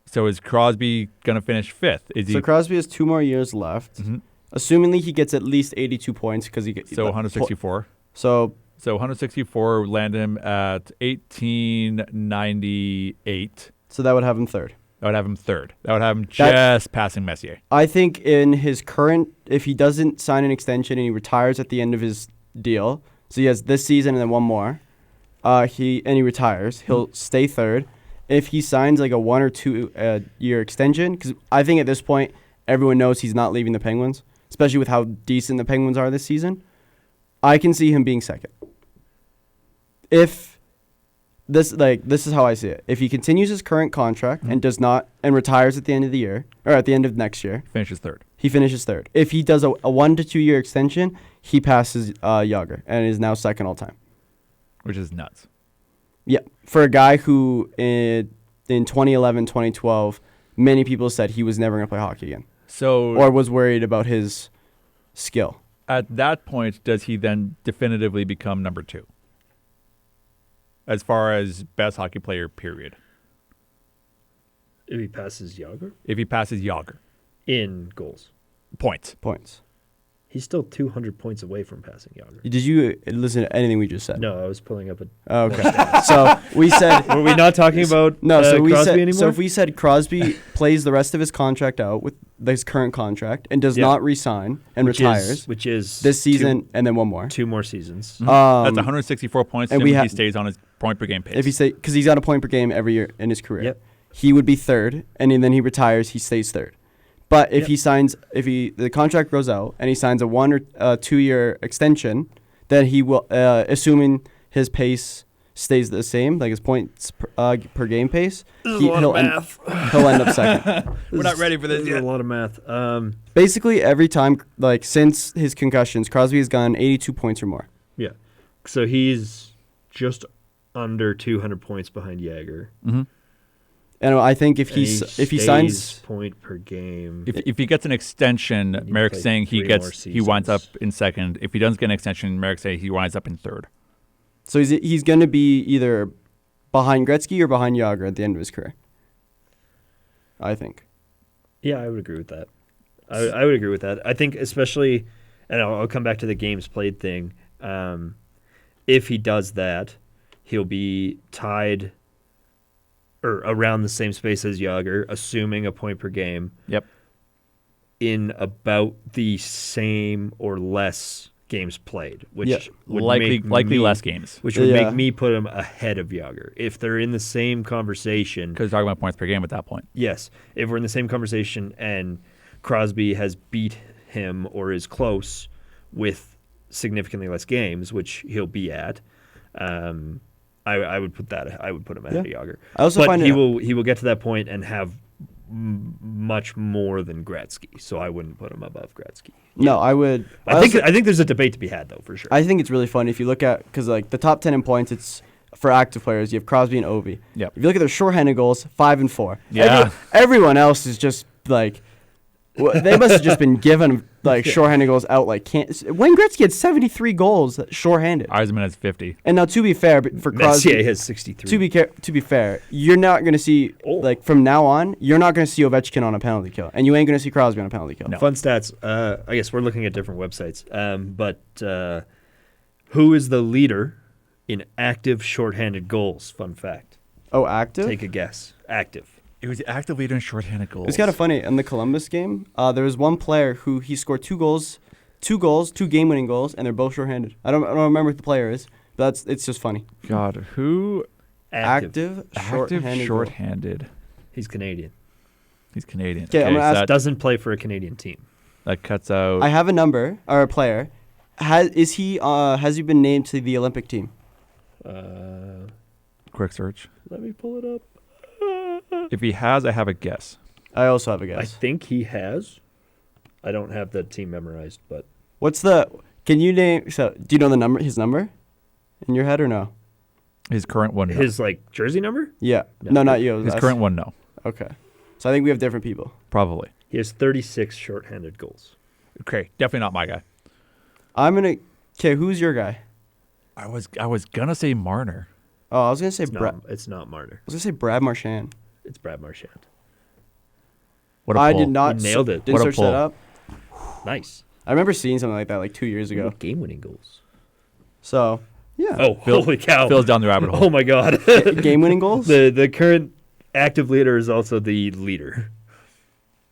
So is Crosby going to finish 5th? So Crosby has 2 more years left. Mm-hmm. Assumingly he gets at least 82 points because he gets 164. So 164 landed him at 1898. So that would have him third. That would have him third. That would have him just passing Messier. I think in his current, if he doesn't sign an extension and he retires at the end of his deal, so he has this season and then one more, he retires, he'll stay third. If he signs like a 1 or 2 year extension, because I think at this point everyone knows he's not leaving the Penguins, especially with how decent the Penguins are this season, I can see him being second. If this is how I see it. If he continues his current contract and retires at the end of the year or at the end of next year, finishes third. He finishes third. If he does a 1 to 2 year extension, he passes Jágr and is now second all time. Which is nuts. Yeah, for a guy who in 2011, 2012, many people said he was never going to play hockey again. Or was worried about his skill. At that point, does he then definitively become number 2? As far as best hockey player, period. If he passes Jágr? If he passes Jágr. In goals. Points. He's still 200 points away from passing Jágr. Did you listen to anything we just said? No, I was pulling up a... Okay. So we said... Were we not talking about we Crosby said, anymore? So if we said Crosby plays the rest of his contract out with his current contract and does not re-sign and retires... Which is... This season and then one more. 2 more seasons. Mm-hmm. That's 164 points and he stays on his point per game pace. If he because he's got a point per game every year in his career. Yep. He would be third, and then he retires, he stays third. But if the contract grows out and he signs a 1 or 2 year extension, then he will, assuming his pace stays the same, like his points per game pace, he'll end up second. We're not ready for this yet. A lot of math. Basically, every time, like since his concussions, Crosby has gone 82 points or more. Yeah. So he's just under 200 points behind Jágr. Mm-hmm. And I think if he signs point per game, if he gets an extension, Marek's saying he winds up in second. If he doesn't get an extension, Marek's saying he winds up in third. So he's going to be either behind Gretzky or behind Jágr at the end of his career. I think. Yeah, I would agree with that. I would agree with that. I think especially, and I'll come back to the games played thing. If he does that, he'll be tied or around the same space as Yager, assuming a point per game. Yep. In about the same or less games played, which would likely make me, less games, which would make me put him ahead of Yager if they're in the same conversation. because talking about points per game at that point. Yes, if we're in the same conversation and Crosby has beat him or is close with significantly less games, which he'll be at, I would put him ahead of Yager. I also find he will get to that point and have much more than Gretzky, so I wouldn't put him above Gretzky. No, I would. I think there's a debate to be had though, for sure. I think it's really funny if you look at, because like the top 10 in points, it's for active players. You have Crosby and Ovi. Yep. If you look at their shorthanded goals, 5 and 4. Yeah. Everyone else is just like, they must have just been given like shorthanded goals out like Wayne Gretzky had 73 goals shorthanded. Eisman has 50. And now to be fair, for Crosby, Messier has 63. To be fair, you're not going to see like from now on, you're not going to see Ovechkin on a penalty kill, and you ain't going to see Crosby on a penalty kill. No. Fun stats. I guess we're looking at different websites. But who is the leader in active shorthanded goals? Fun fact. Oh, active? Take a guess. Active. It was the active leader in shorthanded goals. It's kind of funny. In the Columbus game, there was one player who he scored two game-winning goals, and they're both shorthanded. I don't remember who the player is, but it's just funny. God, who Active shorthanded. He's Canadian. He's Canadian. Okay, I'm gonna ask. Doesn't play for a Canadian team. That cuts out. I have a number or a player. Has he been named to the Olympic team? Quick search. Let me pull it up. If he has, I have a guess. I also have a I guess. think he has. I don't have the team memorized, but Can you name? So, do you know his number, in your head or no? His current one, no. his like jersey number? Yeah. No, not you. His current one, no. Okay. So I think we have different people. Probably. He has 36 shorthanded goals. Okay, definitely not my guy. Okay, who's your guy? I was gonna say Marner. Oh, I was gonna say It's not Marner. I was gonna say Brad Marchand. It's Brad Marchand. What a pull. I did not. You nailed it. Didn't What a search pull. that up. Nice. I remember seeing something like that like 2 years ago. Game-winning goals. So yeah. Oh, holy cow. Phil's down the rabbit hole. Oh, my God. Game-winning goals The current active leader is also the leader.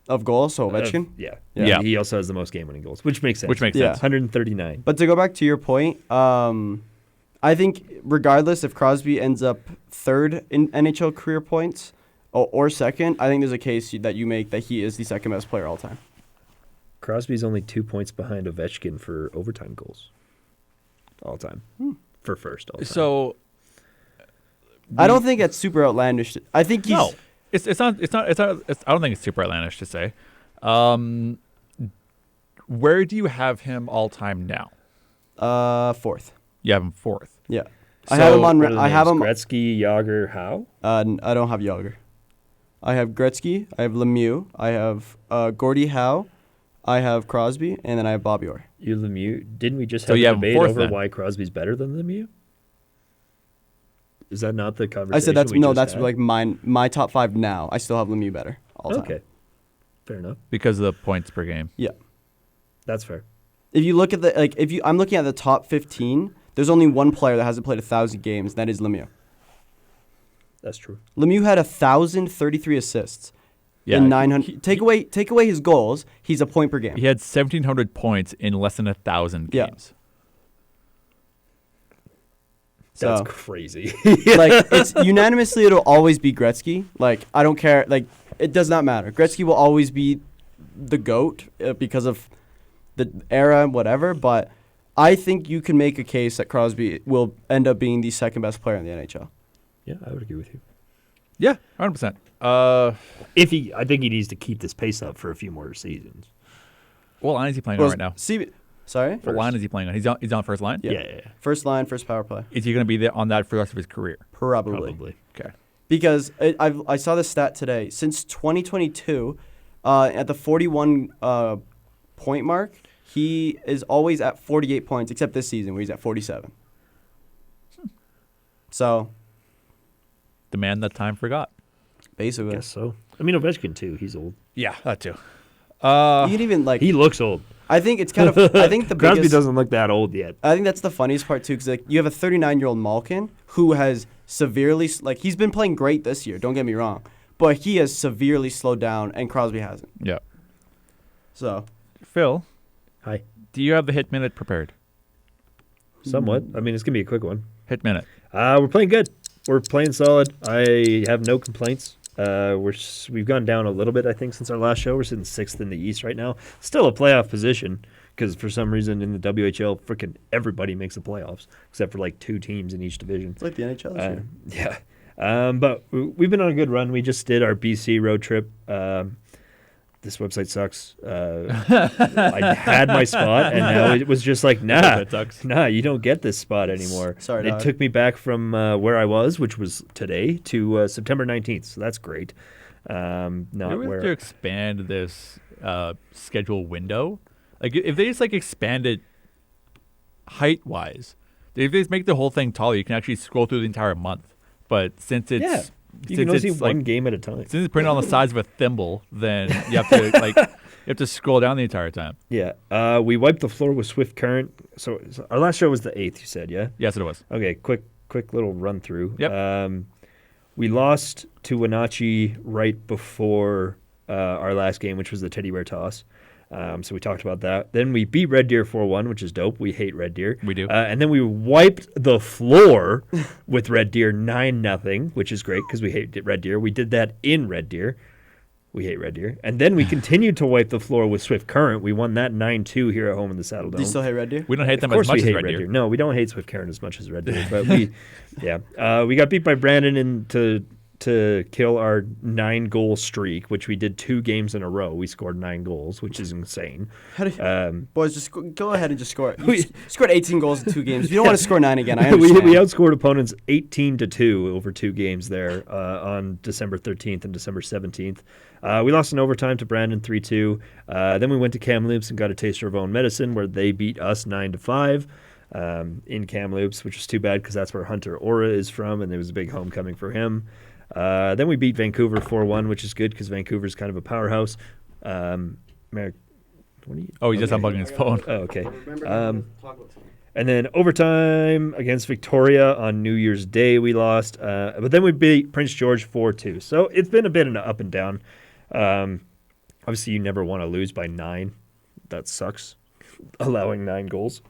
of goals. So Ovechkin. Yeah. He also has the most game-winning goals, which makes sense. Yeah. 139. But to go back to your point, I think regardless if Crosby ends up third in NHL career points or second, I think there's a case that you make that he is the second best player all time. Crosby's only 2 points behind Ovechkin for overtime goals. All time. For first all time. So I don't think that's super outlandish. I think he's no, it's not. I don't think it's super outlandish to say. Where do you have him all time now? fourth. You have him fourth. Yeah. I have him on. What are the I have names? him. Gretzky, Yager, Howe? I don't have Yager. I have Gretzky. I have Lemieux. I have Gordie Howe. I have Crosby, and then I have Bobby Orr. You Lemieux. Didn't we just So have you a have him debate fourth over then. why Crosby's better than Lemieux? Is that not the conversation? I said that's we just that's had? like my top 5 now. I still have Lemieux better all time. Okay. Fair enough. Because of the points per game. Yeah. That's fair. If you look at I'm looking at the top 15. There's only one player that hasn't played 1,000 games. And that is Lemieux. That's true. Lemieux had 1,033 assists. Yeah. In 900. Take away his goals. He's a point per game. He had 1,700 points in less than 1,000 Yeah. games. That's So, crazy. like, it's unanimously, it'll always be Gretzky. Like, I don't care. Like, it does not matter. Gretzky will always be the GOAT because of the era and whatever. But I think you can make a case that Crosby will end up being the second best player in the NHL. Yeah, I would agree with you. Yeah, 100%. I think he needs to keep this pace up for a few more seasons. What line is he playing on right now? Sorry? What line is he playing on? He's on first line? Yeah. First line, first power play. Is he going to be there on that for the rest of his career? Probably. Okay. Because I saw this stat today. Since 2022, at the 41 point mark, he is always at 48 points, except this season where he's at 47. So, The man that time forgot. basically. I guess so. I mean, Ovechkin, too. He's old. Yeah, that too. You can even like. He looks old. I think it's kind of. I think the Crosby biggest. doesn't look that old yet. I think that's the funniest part too, because like you have a 39-year-old Malkin who has severely like he's been playing great this year. Don't get me wrong, but he has severely slowed down, and Crosby hasn't. Yeah. So. Phil, Hi. do you have the hit minute prepared? Somewhat. I mean, it's gonna be a quick one. Hit minute. We're playing good. We're playing solid. I have no complaints. We've gone down a little bit, I think, since our last show. We're sitting 6th in the East right now. Still a playoff position because for some reason in the WHL, freaking everybody makes the playoffs except for like 2 teams in each division. It's like the NHL this year. Yeah. But we've been on a good run. We just did our BC road trip. This website sucks. I had my spot, and now it was just like, nah, you don't get this spot anymore. Sorry, and it dog. took me back from where I was, which was today, to September 19th. So that's great. Not Maybe we have to where expand this schedule window. Like if they just like expand it height wise, if they just make the whole thing taller, you can actually scroll through the entire month. But since it's you since can only see it's, one game at a time. since it's printed on the size of a thimble, then you have to you have to scroll down the entire time. Yeah. We wiped the floor with Swift Current. So our last show was the 8th, you said, yeah? Yes, it was. Okay, quick little run through. Yep. We lost to Wenatchee right before our last game, which was the Teddy Bear Toss. So we talked about that. Then we beat Red Deer 4-1, which is dope. We hate Red Deer. We do. And then we wiped the floor with Red Deer 9-0, which is great because we hate Red Deer. We did that in Red Deer. We hate Red Deer. And then we continued to wipe the floor with Swift Current. We won that 9-2 here at home in the Saddle Dome. Do you still hate Red Deer? We don't hate them Of course as much we as hate Red Deer. No, we don't hate Swift Current as much as Red Deer. But we got beat by Brandon to kill our 9-goal streak, which we did 2 games in a row. We scored 9 goals, which is insane. How do you, boys, just go ahead and just score. You scored 18 goals in 2 games. If you don't want to score 9 again, I understand. we outscored opponents 18-2 over 2 games there on December 13th and December 17th. We lost in overtime to Brandon 3-2. Then we went to Kamloops and got a taster of our own medicine where they beat us 9-5 in Kamloops, which was too bad because that's where Hunter Ora is from, and it was a big homecoming for him. Then we beat Vancouver 4-1, which is good because Vancouver's kind of a powerhouse. Marek, what are you? Oh, he's just unplugging his phone. Oh, okay. And then overtime against Victoria on New Year's Day we lost. But then we beat Prince George 4-2. So it's been a bit of an up and down. Obviously, you never want to lose by 9. That sucks. Allowing 9 goals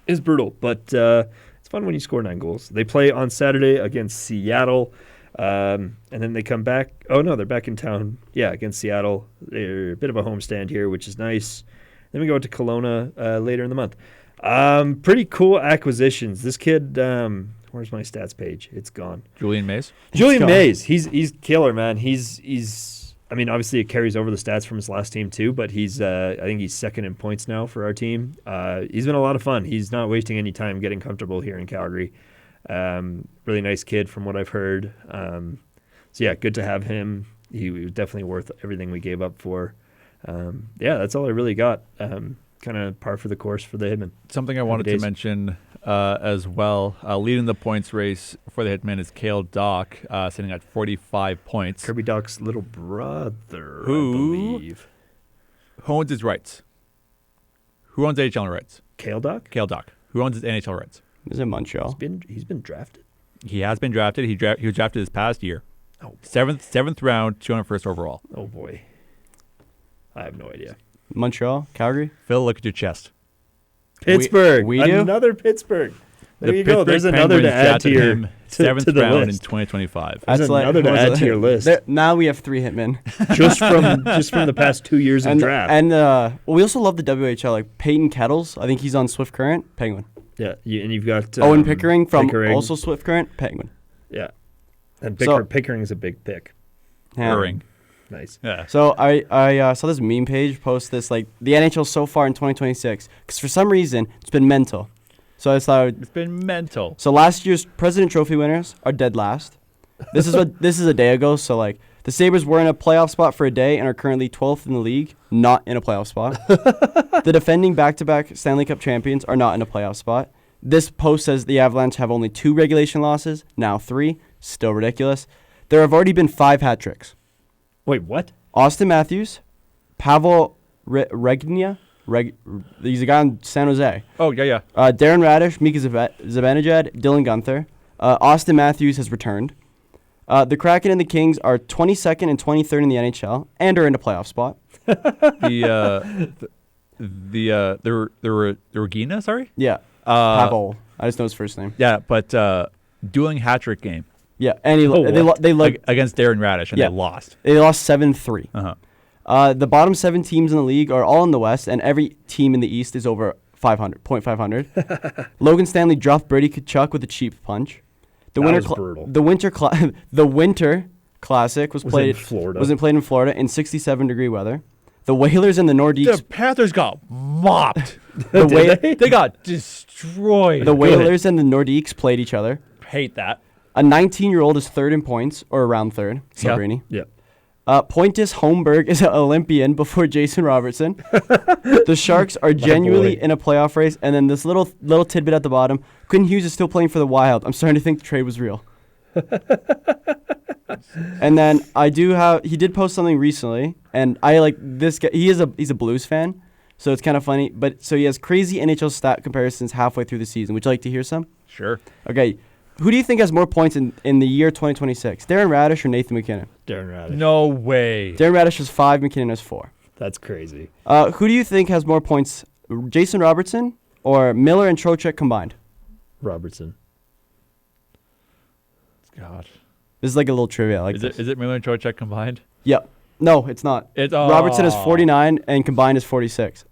is brutal. But it's fun when you score 9 goals. They play on Saturday against Seattle. And then they come back. Oh, no, they're back in town. Yeah, against Seattle. They're a bit of a homestand here, which is nice. Then we go to Kelowna later in the month. Pretty cool acquisitions. This kid, where's my stats page? It's gone. Julian Mays. Julian Mays. He's killer, man. He's. I mean, obviously it carries over the stats from his last team too, but he's. I think he's second in points now for our team. He's been a lot of fun. He's not wasting any time getting comfortable here in Calgary. Really nice kid from what I've heard. So yeah, good to have him. He was definitely worth everything we gave up for. Yeah, that's all I really got. Kind of par for the course for the Hitmen. Something I wanted to mention as well, leading the points race for the Hitmen is Cale Dock, sitting at 45 points. Kirby Dock's little brother, Who I believe. Who owns his rights? Who owns NHL rights? Cale Dock? Cale Dock. Who owns his NHL rights? Is it Montreal? He's been drafted. He has been drafted. He was drafted this past year. Oh, seventh round, 201st overall. Oh boy, I have no idea. Montreal, Calgary. Phil, look at your chest. Pittsburgh. We do? Another Pittsburgh. There The you go. Pittsburgh There's another Penguins to add to drafted your him to 7th the round in list. 2025. There's another to add to your list. Now we have 3 Hitmen. just from the past 2 years of draft. And well, we also love the WHL, like Peyton Kettles. I think he's on Swift Current, Penguin. Yeah, and you've got Owen Pickering from Pickering. also Swift Current, Penguin. Yeah, and So- Pickering's a big pick. Yeah. Ring. Nice. Yeah. So I saw this meme page post this, like, the NHL so far in 2026, because for some reason it's been mental. So I thought, It's been mental. so last year's President Trophy winners are dead last. This is a day ago. So like the Sabres were in a playoff spot for a day and are currently 12th in the league, not in a playoff spot. The defending back-to-back Stanley Cup champions are not in a playoff spot. This post says the Avalanche have only 2 regulation losses, now 3. Still ridiculous. There have already been 5 hat tricks. Wait, what? Austin Matthews, Pavel Regnia. He's a guy in San Jose. Oh, yeah. Darren Radish, Mika Zibanejad, Dylan Gunther. Austin Matthews has returned. The Kraken and the Kings are 22nd and 23rd in the NHL and are in a playoff spot. The Regina, sorry? Yeah. Pavel. I just know his first name. Yeah, but dueling hat trick game. Yeah, and they against Darren Radish, and they lost. They lost 7-3. Uh-huh. The bottom 7 teams in the league are all in the West, and every team in the East is over 500. Logan Stanley dropped Brady Tkachuk with a cheap punch. That was brutal. The Winter Classic was played in Florida. Was played in Florida in 67-degree weather. The Whalers and the Nordiques. The Panthers got mopped. They got destroyed. The Whalers and the Nordiques played each other. Hate that. A 19-year-old is third in points, or around third. Sabrini. Yeah. Pontus Holmberg is an Olympian before Jason Robertson. The Sharks are genuinely in a playoff race. And then this little tidbit at the bottom. Quinn Hughes is still playing for the Wild. I'm starting to think the trade was real. And then he did post something recently, and I like this guy. He's a Blues fan, so it's kind of funny. But so he has crazy NHL stat comparisons halfway through the season. Would you like to hear some? Sure. Okay. Who do you think has more points in the year 2026? Darren Radish or Nathan McKinnon? Darren Radish. No way. Darren Radish has 5, McKinnon has 4. That's crazy. Who do you think has more points, Jason Robertson or Miller and Trocheck combined? Robertson. God. This is like a little trivia. Is it Miller and Trocheck combined? Yep. No, it's not. Robertson has 49 and combined is 46.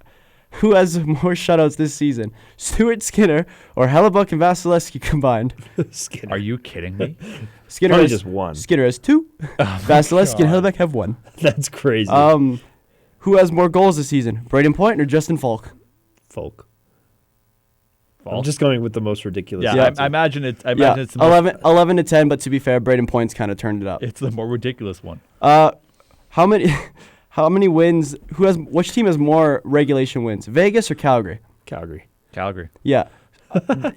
Who has more shutouts this season? Stuart Skinner or Hellebuck and Vasilevsky combined? Skinner. Are you kidding me? Skinner Probably has just 1. Skinner has 2. Vasilevsky and Hellebuck have 1. That's crazy. Who has more goals this season? Braden Point or Justin Falk? Falk. I'm just going with the most ridiculous. Yeah, I imagine it's the most, 11 to 10, but to be fair, Braden Point's kind of turned it up. It's the more ridiculous one. How many wins? Which team has more regulation wins? Vegas or Calgary? Calgary. Yeah.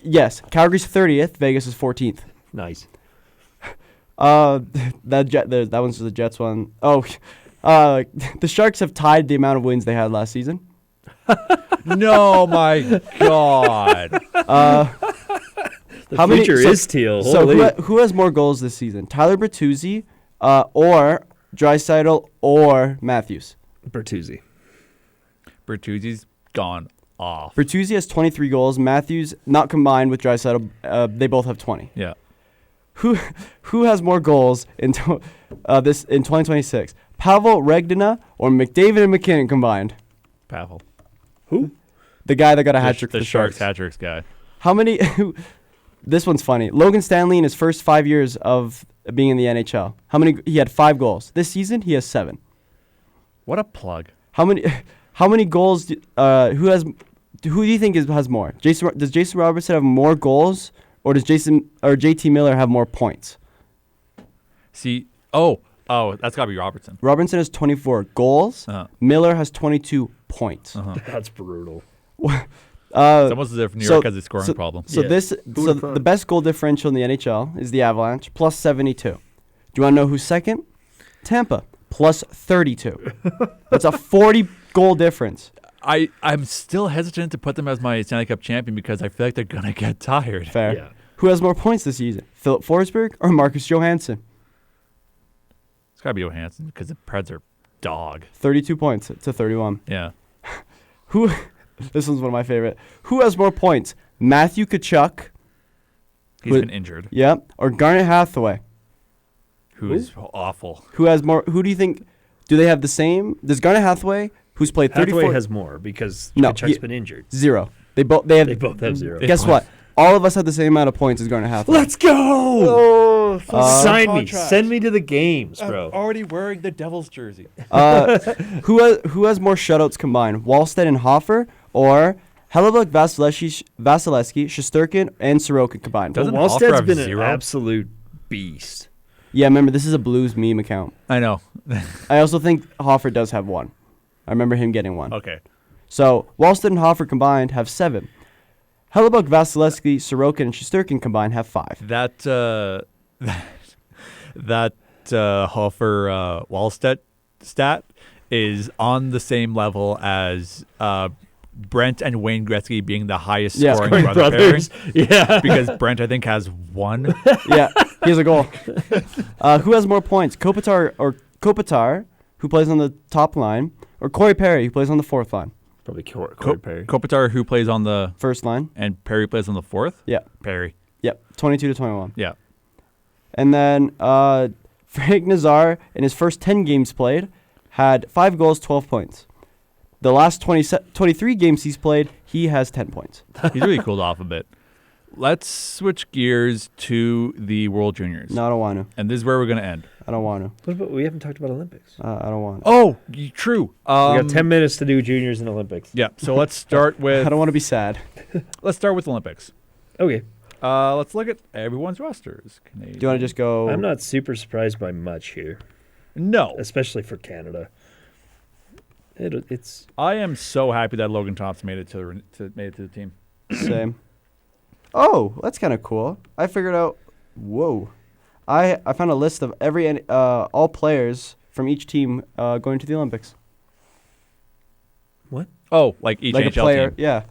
Yes. Calgary's 30th. Vegas is 14th. Nice. That one's the Jets one. Oh, the Sharks have tied the amount of wins they had last season. No, my God. The future is teal. So who has more goals this season? Tyler Bertuzzi or Draisaitl or Matthews? Bertuzzi's gone off. Bertuzzi has 23 goals. Matthews, not combined with Draisaitl, they both have 20. Yeah. Who has more goals in 2026? Pavel Regina or McDavid and McKinnon combined? Pavel. Who? The guy that got a hat trick for the Sharks. Sharks. Hat tricks guy. How many? This one's funny. Logan Stanley in his first 5 years of being in the NHL. How many? He had 5 goals. This season he has 7. What a plug. How many goals? Who do you think has more? Does Jason Robertson have more goals, or does JT Miller have more points? See, that's gotta be Robertson. Robertson has 24 goals. Miller has 22 points. That's brutal. It's almost as if New York has a scoring problem. So the best goal differential in the NHL is the Avalanche, plus 72. Do you want to know who's second? Tampa, plus 32. That's a 40 goal difference. I'm still hesitant to put them as my Stanley Cup champion because I feel like they're gonna get tired. Fair. Yeah. Who has more points this season? Philip Forsberg or Marcus Johansson? It's gotta be Johansson because the Preds are dog. 32 points to 31. Yeah. This one's one of my favorite. Who has more points? Matthew Tkachuk. He's been injured. Yeah. Or Garnet Hathaway. Who is awful. Who has more? Who do you think? Do they have the same? Does Garnet Hathaway, who's played 34? Hathaway has more because Tkachuk's been injured. 0. They both have 0. Guess what? All of us have the same amount of points as Garnet Hathaway. Let's go! Sign me. Contract. Send me to the games, bro. I'm already wearing the Devils jersey. Who has more shutouts combined? Wallstedt and Hofer or Hellebuck, Vasilevsky, Shesterkin, and Sorokin combined? Doesn't Wallsted's Hofer have been 0? an absolute beast. Yeah, remember, this is a Blues meme account. I know. I also think Hofer does have 1. I remember him getting 1. Okay. So Wallstedt and Hofer combined have 7. Hellebuck, Vasilevsky, Sorokin, and Shesterkin combined have 5. That Hofer Wallstedt stat is on the same level as Brent and Wayne Gretzky being the highest scoring brother pairing. Yeah. Because Brent, I think, has 1. Yeah, he has a goal. Who has more points? Kopitar, who plays on the top line, or Corey Perry, who plays on the fourth line? Probably Corey Perry. Kopitar, who plays on the First line. and Perry plays on the fourth? Yeah. Perry. Yep, 22 to 21. Yeah. And then Frank Nazar, in his first 10 games played, had 5 goals, 12 points. The last 23 games he's played, he has 10 points. He's really cooled off a bit. Let's switch gears to the World Juniors. No, I don't want to. And this is where we're going to end. I don't want to. What about, we haven't talked about Olympics. I don't want to. Oh, true. We got 10 minutes to do juniors and Olympics. Yeah, so let's start with I don't want to be sad. let's start with Olympics. Okay. Let's look at everyone's rosters. Do you want to just go? I'm not super surprised by much here, No. especially for Canada. It's I am so happy that Logan Thompson made it to the team. Same. Oh, that's kind of cool. I figured out. Whoa, I found a list of all players from each team going to the Olympics. what? Oh, like each Like a NHL player, team. yeah.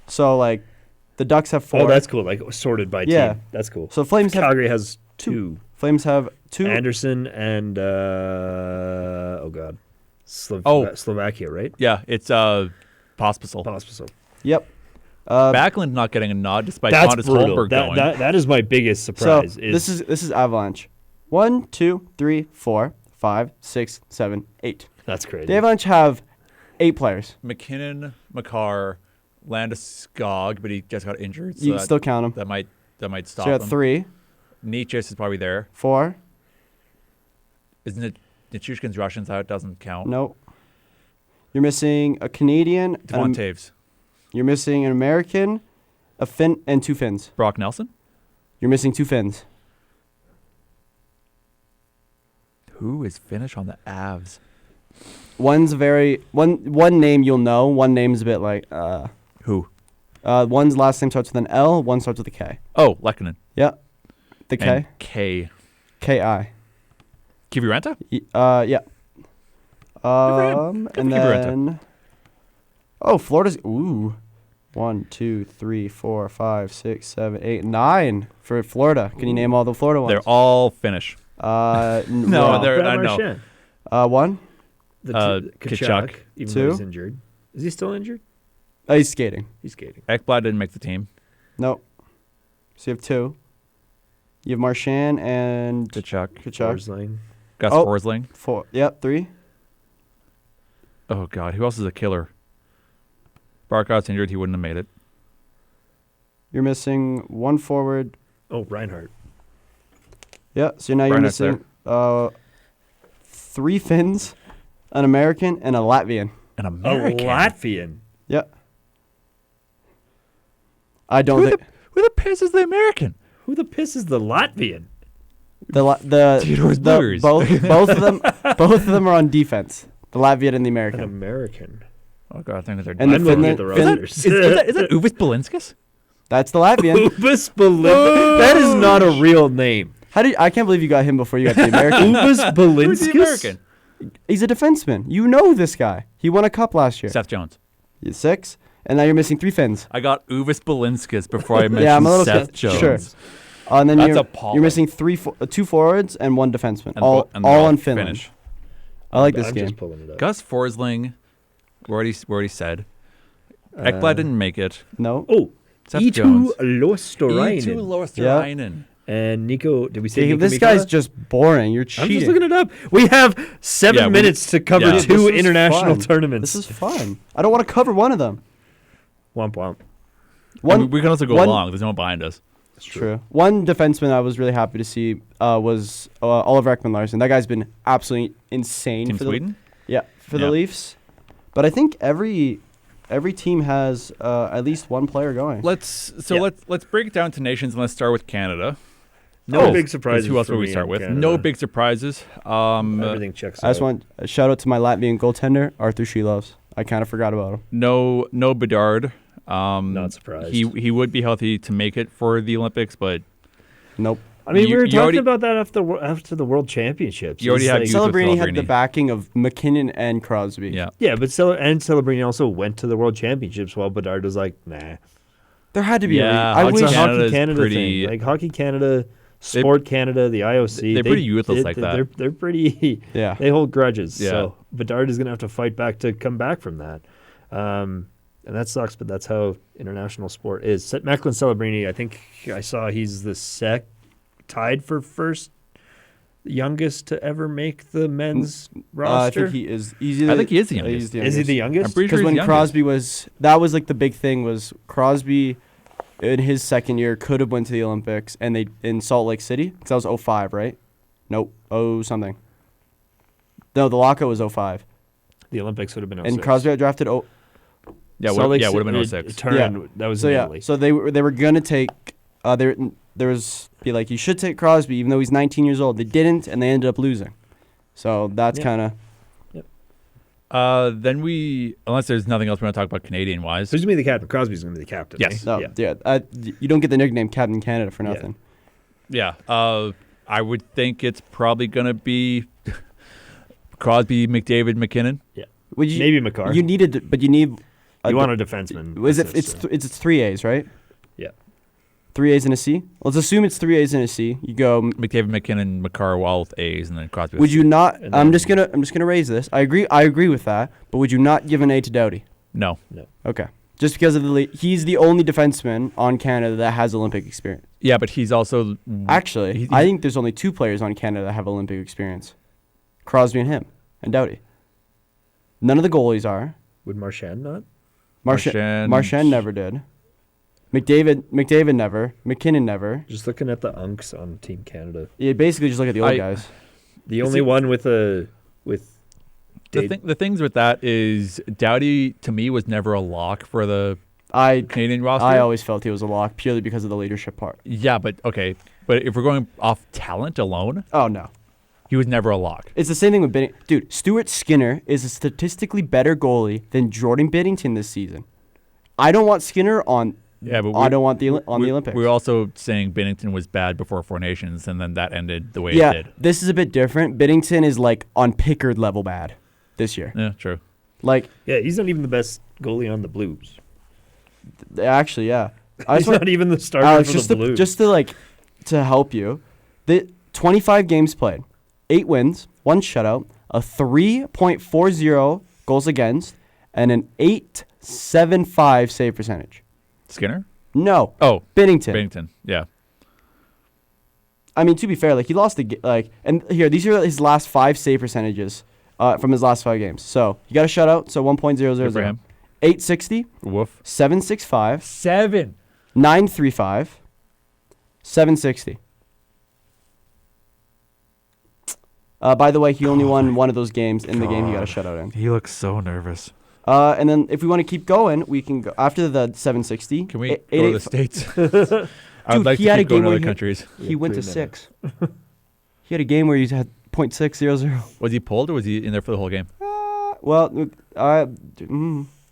So like, the Ducks have 4. Oh, that's cool. Like sorted by Yeah. team. That's cool. So Flames have Calgary has 2. two. Flames have 2. Anderson and oh god, Oh. Slovakia, right? Yeah, it's Pospisil. Pospisil. Yep. Backlund not getting a nod despite That's Pontus brutal. Holmberg going. That is my biggest So surprise. this is Avalanche. 1, 2, 3, 4, 5, 6, 7, 8. that's crazy. The Avalanche have 8 players. McKinnon, Makar, Landeskog, but he just got injured. So You can still count them. that might stop So you got him. 3, Nietzsche is probably there. 4. Isn't it? Nichushkin's Russian, so it doesn't count. Nope. You're missing a Canadian. Devon Taves. You're missing an American, a Finn, and 2 Finns. Brock Nelson? You're missing 2 Finns. Who is Finnish on the Avs? One's one name you'll know. One name's a bit like Who? one's last name starts with an L. One starts with a K. Oh, Lehkonen. Yeah. The K. And K. K-I. Kiviranta? Yeah. Good And for Kiviranta. then. Oh, Florida's. Ooh. 1, 2, 3, 4, 5, 6, 7, 8, 9 for Florida. Can you name all the Florida ones? They're all Finnish. No, No, they're I know. Marchand. 1. Kachuk. Even 2. though he's injured. Is he still injured? Oh, he's skating. He's skating. Ekblad didn't make the team. Nope. So you have 2. You have Marchand and Kachuk. Forsling. Gus Oh. Forsling. 4. Yep, 3. Oh, God. Who else is a killer? Barkov's injured. He wouldn't have made it. You're missing 1 forward. Oh, Reinhardt. Yeah, so now you're Reinhardt's missing 3 Finns, an American, and a Latvian. An American. A Latvian. Yeah. I don't think Who the piss is the American? Who the piss is the Latvian? the Theodore's Blues. both of them are on defense. The Latvian and the An American. American. Oh, God. I think they're And the I'm looking at Finland, the Fin- rosters. is that Uvis Balinskis? that's the Latvian. Ubis Balinskis. That is not a real name. I can't believe you got him before you got the American. Ubis Who's Balinskis? the American? He's a defenseman. You know this guy. He won a cup last year. Seth Jones. He's 6, and now you're missing 3 Finns. I got Uvis Balinskis before I mentioned Yeah, I'm a little Seth sure. Jones. And then That's you're appalling. missing 2 forwards and 1 defenseman. And all they're on Finland. Finnish. I like this I'm game. just pulling it up. Gus Forsling, we already said. Ekblad didn't make it. No. Oh, Seth E2 Jones. Losterainen. Losterainen. And Nico, did we say Hey, Nico this Mikkola? guy's just boring. You're I'm cheating. just looking it up. We have 7 Yeah, minutes to cover yeah. 2 This is international fun. tournaments. This is fun. I don't want to cover one of them. Womp womp. We can also go along. There's no one behind us. That's True. One defenseman I was really happy to see was Oliver Ekman-Larsson. That guy's been absolutely insane Team for Sweden? the Yeah. Leafs. But I think every team has at least one player going. Let's break it down to nations and let's start with Canada. No big surprises. Who else for will we me start in with? Canada. No big surprises. Everything checks out. I just want a shout out to my Latvian goaltender, Arthur Shilovs. I kind of forgot about him. No Bedard. Not surprised. He would be healthy to make it for the Olympics, but Nope. I mean, we were you talking already- about that after the World Championships. You already It's had like- youth with Celebrini had Celebrini. the backing of McKinnon and Crosby. Yeah. Yeah, but Celebrini also went to the World Championships while Bedard was like, nah. There had to be Yeah, a reason. I It's wish a Hockey Canada's Canada pretty- thing. Like Hockey Canada, Sport Canada, the IOC. They're pretty ruthless like that. They're pretty. Yeah. They hold grudges. Yeah. So Bedard is gonna have to fight back to come back from that, and that sucks. But that's how international sport is. Macklin Celebrini, I think I saw he's the tied for first youngest to ever make the men's I roster. think he is. I think he is the youngest. Is he the youngest? I'm pretty sure Because he's when youngest. Crosby that was like the big thing was Crosby in his second year could have went to the Olympics and they in Salt Lake City because that was 05, right? Nope, something. No, the lockout was 05. The Olympics would have been 06. And Crosby got drafted. Yeah, Salt Lake would have been City- 06. Turned, that was So in yeah, Italy. so they were gonna take. There was be like you should take Crosby even though he's 19 years old. They didn't, and they ended up losing. So that's Yeah. kind of. Then unless there's nothing else we want to talk about Canadian wise. Who's going to be the captain? Crosby's going to be the captain. Yes. eh? No, yeah. You don't get the nickname Captain Canada for Yeah. nothing. Yeah. I would think it's probably going to be Crosby, McDavid, McKinnon. Would you, Maybe McCarr. You needed, but you need. You want a defenseman. Was it? assist, It's 3 A's, right? Yeah. 3 A's and a C. Let's assume it's 3 A's and a C. You go. McDavid, McKinnon, McCarr, all with A's, and then Crosby. with Would you C. not? And I'm then- just gonna raise this. I agree with that. But would you not give an A to Doughty? No. Okay. Just because of he's the only defenseman on Canada that has Olympic experience. Yeah, but he's also Actually, He- I think there's only 2 players on Canada that have Olympic experience. Crosby and him, and Doughty. None of the goalies are. Would Marchand not? Marchand never did. McDavid never. McKinnon never. Just looking at the unks on Team Canada. Yeah, basically just look at the old guys. The only one with the things with that is Doughty to me was never a lock for the Canadian roster. I always felt he was a lock purely because of the leadership part. Yeah, but okay. But if we're going off talent alone, Oh no. he was never a lock. It's the same thing with Binnington. Dude, Stuart Skinner is a statistically better goalie than Jordan Binnington this season. I don't want Skinner on. Yeah, but I don't want the Olympics. We're also saying Binnington was bad before Four Nations, and then that ended the way yeah, it did. this is a bit different. Binnington is like on Pickard level bad this year. Yeah, true. Like Yeah, he's not even the best goalie on the Blues. actually, yeah. I He's just want not even the starter Alex, for the Blues. to help you. The 25 games played, 8 wins, 1 shutout, a 3.40 goals against, and an 8.75 save percentage. Skinner? No. Oh, Binnington. Binnington. Yeah. I mean, to be fair, like he lost and here these are his last 5 save percentages from his last 5 games. So he got a shutout, so 1.000. Good for him. 860, Woof. 765, 7. 935, 760. By the way, he only won one of those games in the game he got a shutout in. He looks so nervous. And then if we want to keep going, we can go after the 760. Can we eight- go to eight- the States? I'd Dude, like he to had a keep going game to where other countries. He went to 3 6. He had a game where he had .600. Was he pulled or was he in there for the whole game?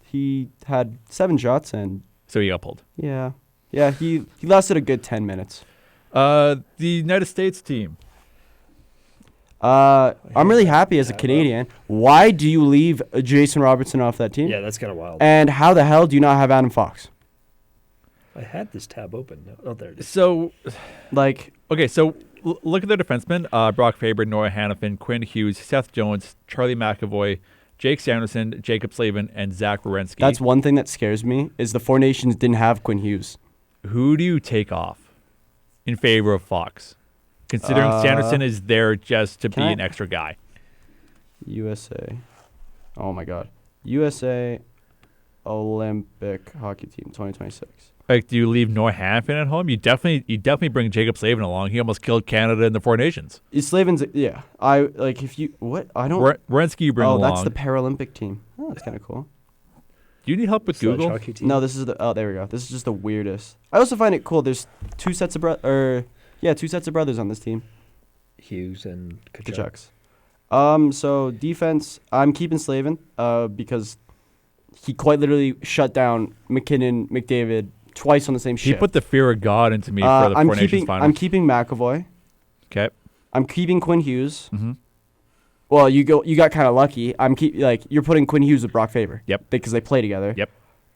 He had 7 shots and So he got pulled. yeah, he lasted a good 10 minutes. The United States team. I'm really happy as a Canadian. Why do you leave Jason Robertson off that team? Yeah, that's kind of wild. And how the hell do you not have Adam Fox? I had this tab open. Oh, there it is. So, Like, okay, so look at their defensemen. Brock Faber, Noah Hannafin, Quinn Hughes, Seth Jones, Charlie McAvoy, Jake Sanderson, Jacob Slavin, and Zach Werenski. that's one thing that scares me is the Four Nations didn't have Quinn Hughes. Who do you take off in favor of Fox? Considering Sanderson is there just to be can I- an extra guy. USA. Oh my God. USA Olympic hockey team 2026. Like, do you leave Noah Hannafin at home? You definitely bring Jacob Slavin along. He almost killed Canada in the Four Nations. Slavin's, yeah. I like if you what I don't. Werenski you bring Oh, along. that's the Paralympic team. Oh, that's kind of cool. Do you need help with Sledge Google? hockey team. No, this is the. Oh, there we go. This is just the weirdest. I also find it cool. There's 2 sets of two sets of brothers on this team. Hughes and Kachuk. Kachucks. So defense, I'm keeping Slavin. Because he quite literally shut down McKinnon, McDavid, twice on the same He shift. put the fear of God into me for the Four Nations final. I'm keeping McAvoy. Okay. I'm keeping Quinn Hughes. Mm-hmm. Well, you got kind of lucky. You're putting Quinn Hughes with Brock Faber. Yep. Because they play together. Yep.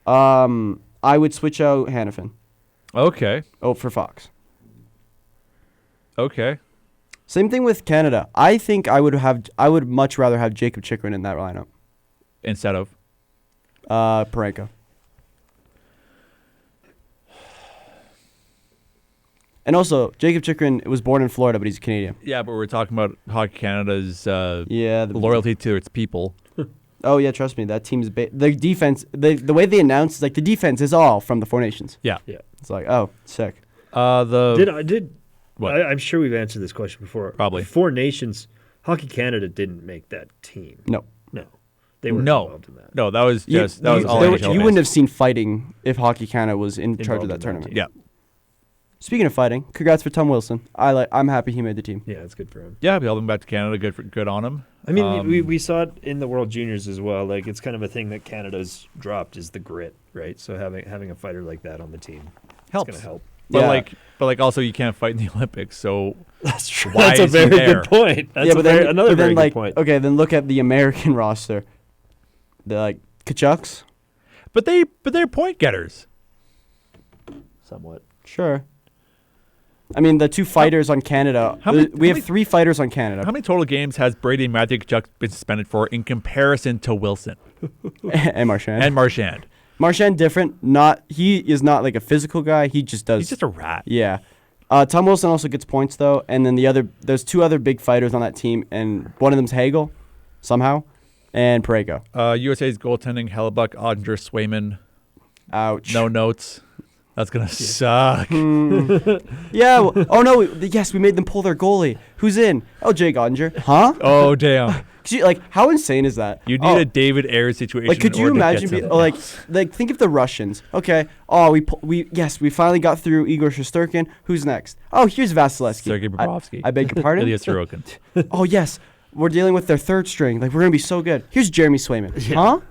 I would switch out Hannafin. Okay. For Fox. Okay. Same thing with Canada. I think I would much rather have Jacob Chikrin in that lineup. Instead of? Parenko. And also, Jacob Chikrin was born in Florida, but he's Canadian. Yeah, but we're talking about Hockey Canada's the loyalty to its people. Oh, yeah, trust me. That team's the defense, the way they announced, like, the defense is all from the Four Nations. Yeah. Yeah. It's like, oh, sick. What? I'm sure we've answered this question before. Probably. Four Nations, Hockey Canada didn't make that team. No. They weren't involved in that. No, that was just that was all you NHL wouldn't have seen fighting if Hockey Canada was in charge of that tournament. Yeah. Speaking of fighting, congrats for Tom Wilson. I'm happy he made the team. Yeah, it's good for him. Yeah, we held him back to Canada. Good on him. I mean, we saw it in the World Juniors as well. Like, it's kind of a thing that Canada's dropped is the grit, right? So having a fighter like that on the team helps. It's going to help. But also you can't fight in the Olympics, so that's true. Why that's a very good point. That's another very good point. Okay, then look at the American roster. The Kachucks. But they're point getters. Somewhat. Sure. I mean, the two fighters on Canada. We have three fighters on Canada. How many total games has Brady and Matthew Tkachuk been suspended for in comparison to Wilson? And Marchand. Marchand different. He is not like a physical guy. He just does. He's just a rat. Yeah. Tom Wilson also gets points though, and then there's two other big fighters on that team, and one of them's Hagel, somehow, and Pareko. USA's goaltending: Hellebuck, Ottinger, Swayman. Ouch. No notes. That's gonna suck. Yeah. Oh no. Yes, we made them pull their goalie. Who's in? Oh, Jake Ottinger. Huh? Oh damn. How insane is that? You need a David Ayres situation. Like, could you imagine? Think of the Russians. Okay. Oh, we finally got through Igor Shesterkin. Who's next? Oh, here's Vasilevsky. Sergei Bobrovsky. I beg your pardon. Ilya Sorokin. Oh yes, we're dealing with their third string. Like, we're gonna be so good. Here's Jeremy Swayman. Huh?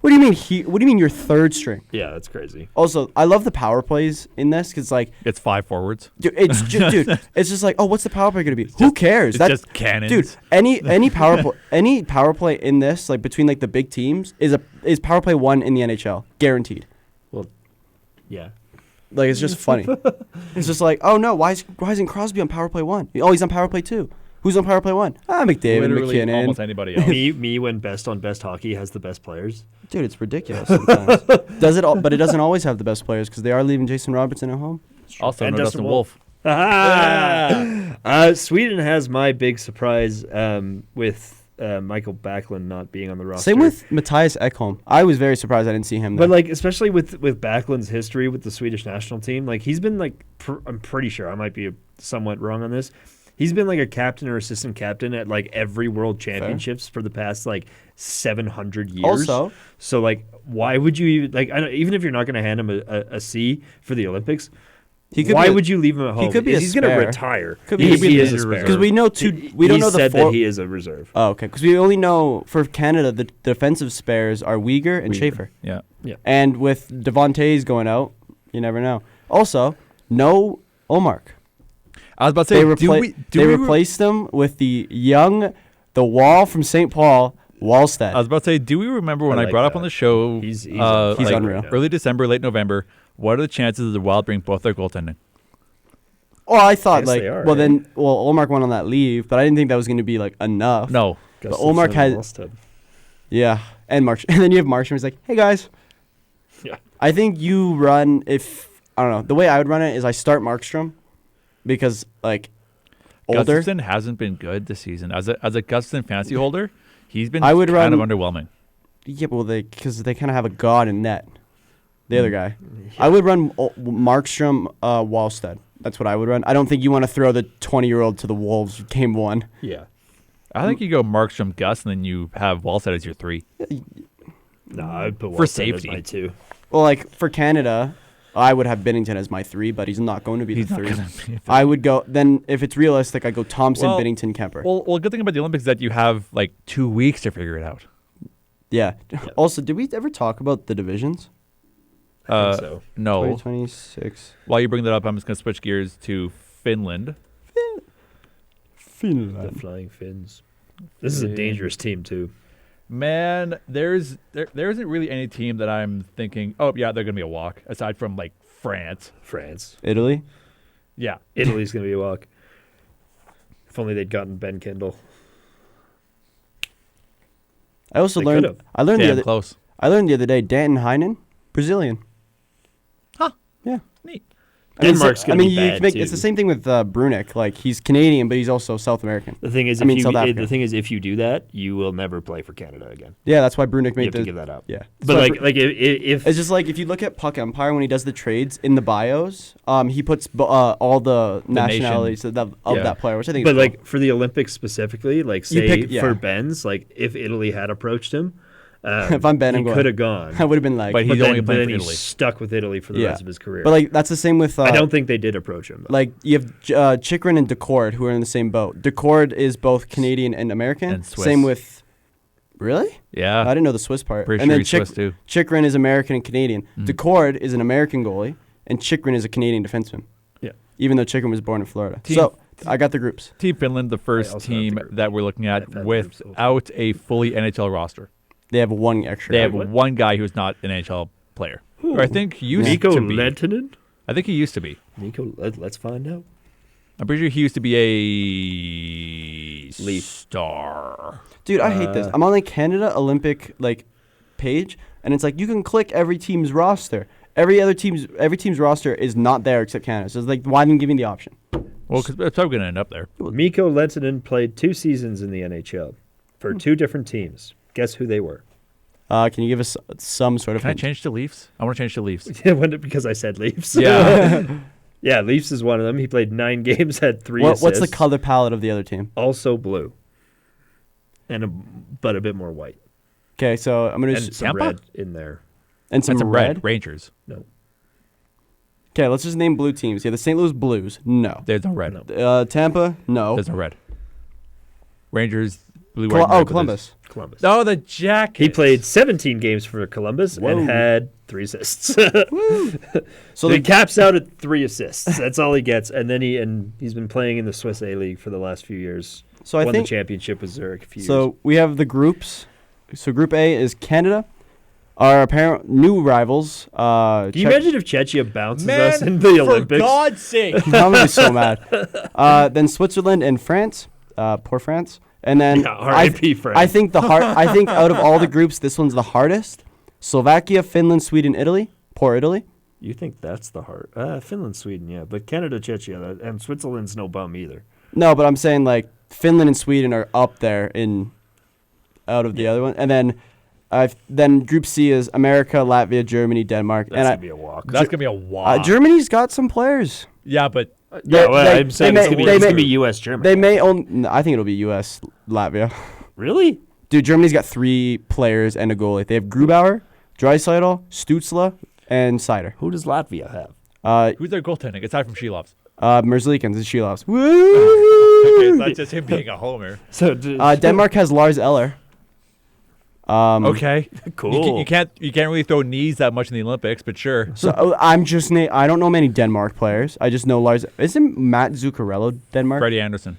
What do you mean? What do you mean your third string? Yeah, that's crazy. Also, I love the power plays in this because it's 5 forwards. Dude, it's just like, oh, what's the power play gonna be? Who cares? It's just cannons. Dude, any power play in this, like between like the big teams, is power play 1 in the NHL, guaranteed. Well, yeah. Like, it's just funny. It's just like, oh no, why isn't Crosby on power play 1? Oh, he's on power play 2. Who's on power play 1? McDavid, Literally McKinnon. almost anybody else. me when best on best hockey has the best players. Dude, it's ridiculous sometimes. But it doesn't always have the best players because they are leaving Jason Robertson at home. Also, and no Dustin Wolf. Sweden has my big surprise with Michael Backlund not being on the roster. Same with Matthias Ekholm. I was very surprised I didn't see him there. But like, especially with Backlund's history with the Swedish national team, like he's been like, I'm pretty sure I might be somewhat wrong on this. He's been like a captain or assistant captain at like every World Championships for the past like 700 years. Also, so like, why would you even if you're not going to hand him a C for the Olympics? Why would you leave him at home? He could be he's going to retire. He is a spare. Because we know we don't know the said that he is a reserve. Oh, okay. Because we only know for Canada the defensive spares are Uyghur and Schaefer. Yeah. And with Devontae's going out, you never know. Also, no Olmark. I was about to say, they replaced them with the Wall from St. Paul, Wallstead. I was about to say, do we remember when I brought up on the show he's unreal. Early December, late November, what are the chances the Wild bring both their goaltending? Oh, I thought Olmark went on that leave, but I didn't think that was going to be like enough. No. But Olmark had and Markstrom. And then you have Markstrom. He's like, hey guys. Yeah. I think you run I don't know. The way I would run it is I start Markstrom. Because, like, older. Gustafsson hasn't been good this season. As a Gustafsson fantasy holder, he's been kind of underwhelming. Yeah, well, because they kind of have a god in net. The other guy. Yeah. I would run Markstrom, Wallstead. That's what I would run. I don't think you want to throw the 20-year-old to the Wolves game 1. Yeah. I think you go Markstrom, Gus, and then you have Wallstead as your 3. No, I'd put Wallstead for safety. as my 2. Well, like, for Canada, I would have Binnington as my 3, but he's not going to be the 3. I would go, then if it's realistic, I go Thompson, Binnington, Kemper. Well, good thing about the Olympics is that you have like 2 weeks to figure it out. Yeah. Also, did we ever talk about the divisions? So. No. 2026. While you bring that up, I'm just going to switch gears to Finland. The Finland. Flying Finns. This is a dangerous team too. Man, there isn't really any team that I'm thinking, oh yeah, they're gonna be a walk. Aside from like France. Italy. Yeah, Italy's gonna be a walk. If only they'd gotten Ben Kendall. I also They learned. could've. I learned the damn other. close. I learned the other day. Danton Heinen, Brazilian. Huh. Yeah. Neat. Denmark's I gonna mean, be you bad can make, too. it's the same thing with Brunick. Like he's Canadian, but he's also South American. The thing is, South Africa. if you do that, you will never play for Canada again. Yeah, that's why Brunick You made have to give that up. Yeah, But So if it's just like if you look at Puck Empire when he does the trades in the bios, he puts all the nationalities of that player, which I think. But is like for the Olympics specifically, like say pick- for yeah. Ben's, like if Italy had approached him, If I'm Ben, he I'm going. could have gone. I would have been like, But he's then, only playing then for he's Italy. stuck with Italy for the Yeah. rest of his career. but like that's the same with. I don't think they did approach him. Though. Like you have Chikrin and Decord who are in the same boat. Decord is both Canadian and American. And Swiss. Same with. Really? Yeah. I didn't know the Swiss part. Pretty and sure then he's Swiss too. Chikrin is American and Canadian. Decord is an American goalie, and Chikrin is a Canadian defenseman. Yeah. Even though Chikrin was born in Florida. Team- So I got the groups. Team Finland, the first also have team the group. that we're looking at I've had the groups also. without a fully NHL roster. They have one extra. They have what? one guy who's not an NHL player. Or I think used Nico to be. Lehtonen? I think he used to be. Let's find out. I'm pretty sure he used to be a Leaf. star. Dude, I hate this. I'm on the Canada Olympic page, and it's like you can click every team's roster. Every team's roster is not there except Canada. So it's like, why didn't give me the option? Well, because it's probably going to end up there. Mikko Lehtonen played 2 seasons in the NHL for 2 different teams. Guess who they were? Can you give us some sort of? Can I hint? change to Leafs? I want to change to Leafs. Because I said Leafs. Yeah. Yeah, Leafs is one of them. He played 9 games, had 3 What's assists. the color palette of the other team? Also blue. But a bit more white. Okay, so I'm gonna And some Tampa? red in there. and some That's a red. red. Rangers. No. Okay, let's just name blue teams. Yeah, the St. Louis Blues. No. There's no red. Tampa. No. There's no red. Rangers, blue, white, and red, but Columbus. Columbus. there's- Oh, the Jackets. He played 17 games for Columbus Whoa. and had 3 assists. So he the caps out at 3 assists. That's all he gets. And then he's been playing in the Swiss A League for the last few years. So I Won think the championship with Zurich a few years. so. We have the groups. So Group A is Canada. Our apparent new rivals. Can you imagine if Czechia bounces Man, us in the for Olympics? God's sake. I'm gonna be so mad. Then Switzerland and France. Poor France. And then Yeah, R.I.P. France. I think I think out of all the groups, this one's the hardest. Slovakia, Finland, Sweden, Italy. Poor Italy. You think that's the hard? Finland, Sweden, yeah. But Canada, Czechia, and Switzerland's no bum either. No, but I'm saying like Finland and Sweden are up there out of the other one, and then Group C is America, Latvia, Germany, Denmark, That's and going to be a walk. That's going to be a walk. Germany's got some players. Yeah, but Yeah, well, they- I'm saying they it's may- going they to may- be U.S. Germany. They may own. No, I think it'll be U.S. Latvia. Really? Dude, Germany's got 3 players and a goalie. They have Grubauer, Draisaitl, Stutzla, and Seider. Who does Latvia have? who's their goaltending aside from Shelovs? Merzlikins and Shilovs. Woo! Okay, it's not just him being a homer. So Denmark has Lars Eller. Okay, cool. You can't really throw knees that much in the Olympics, but sure. So I'm just I don't know many Denmark players. I just know Lars. Isn't Matt Zuccarello Denmark? Freddie Anderson.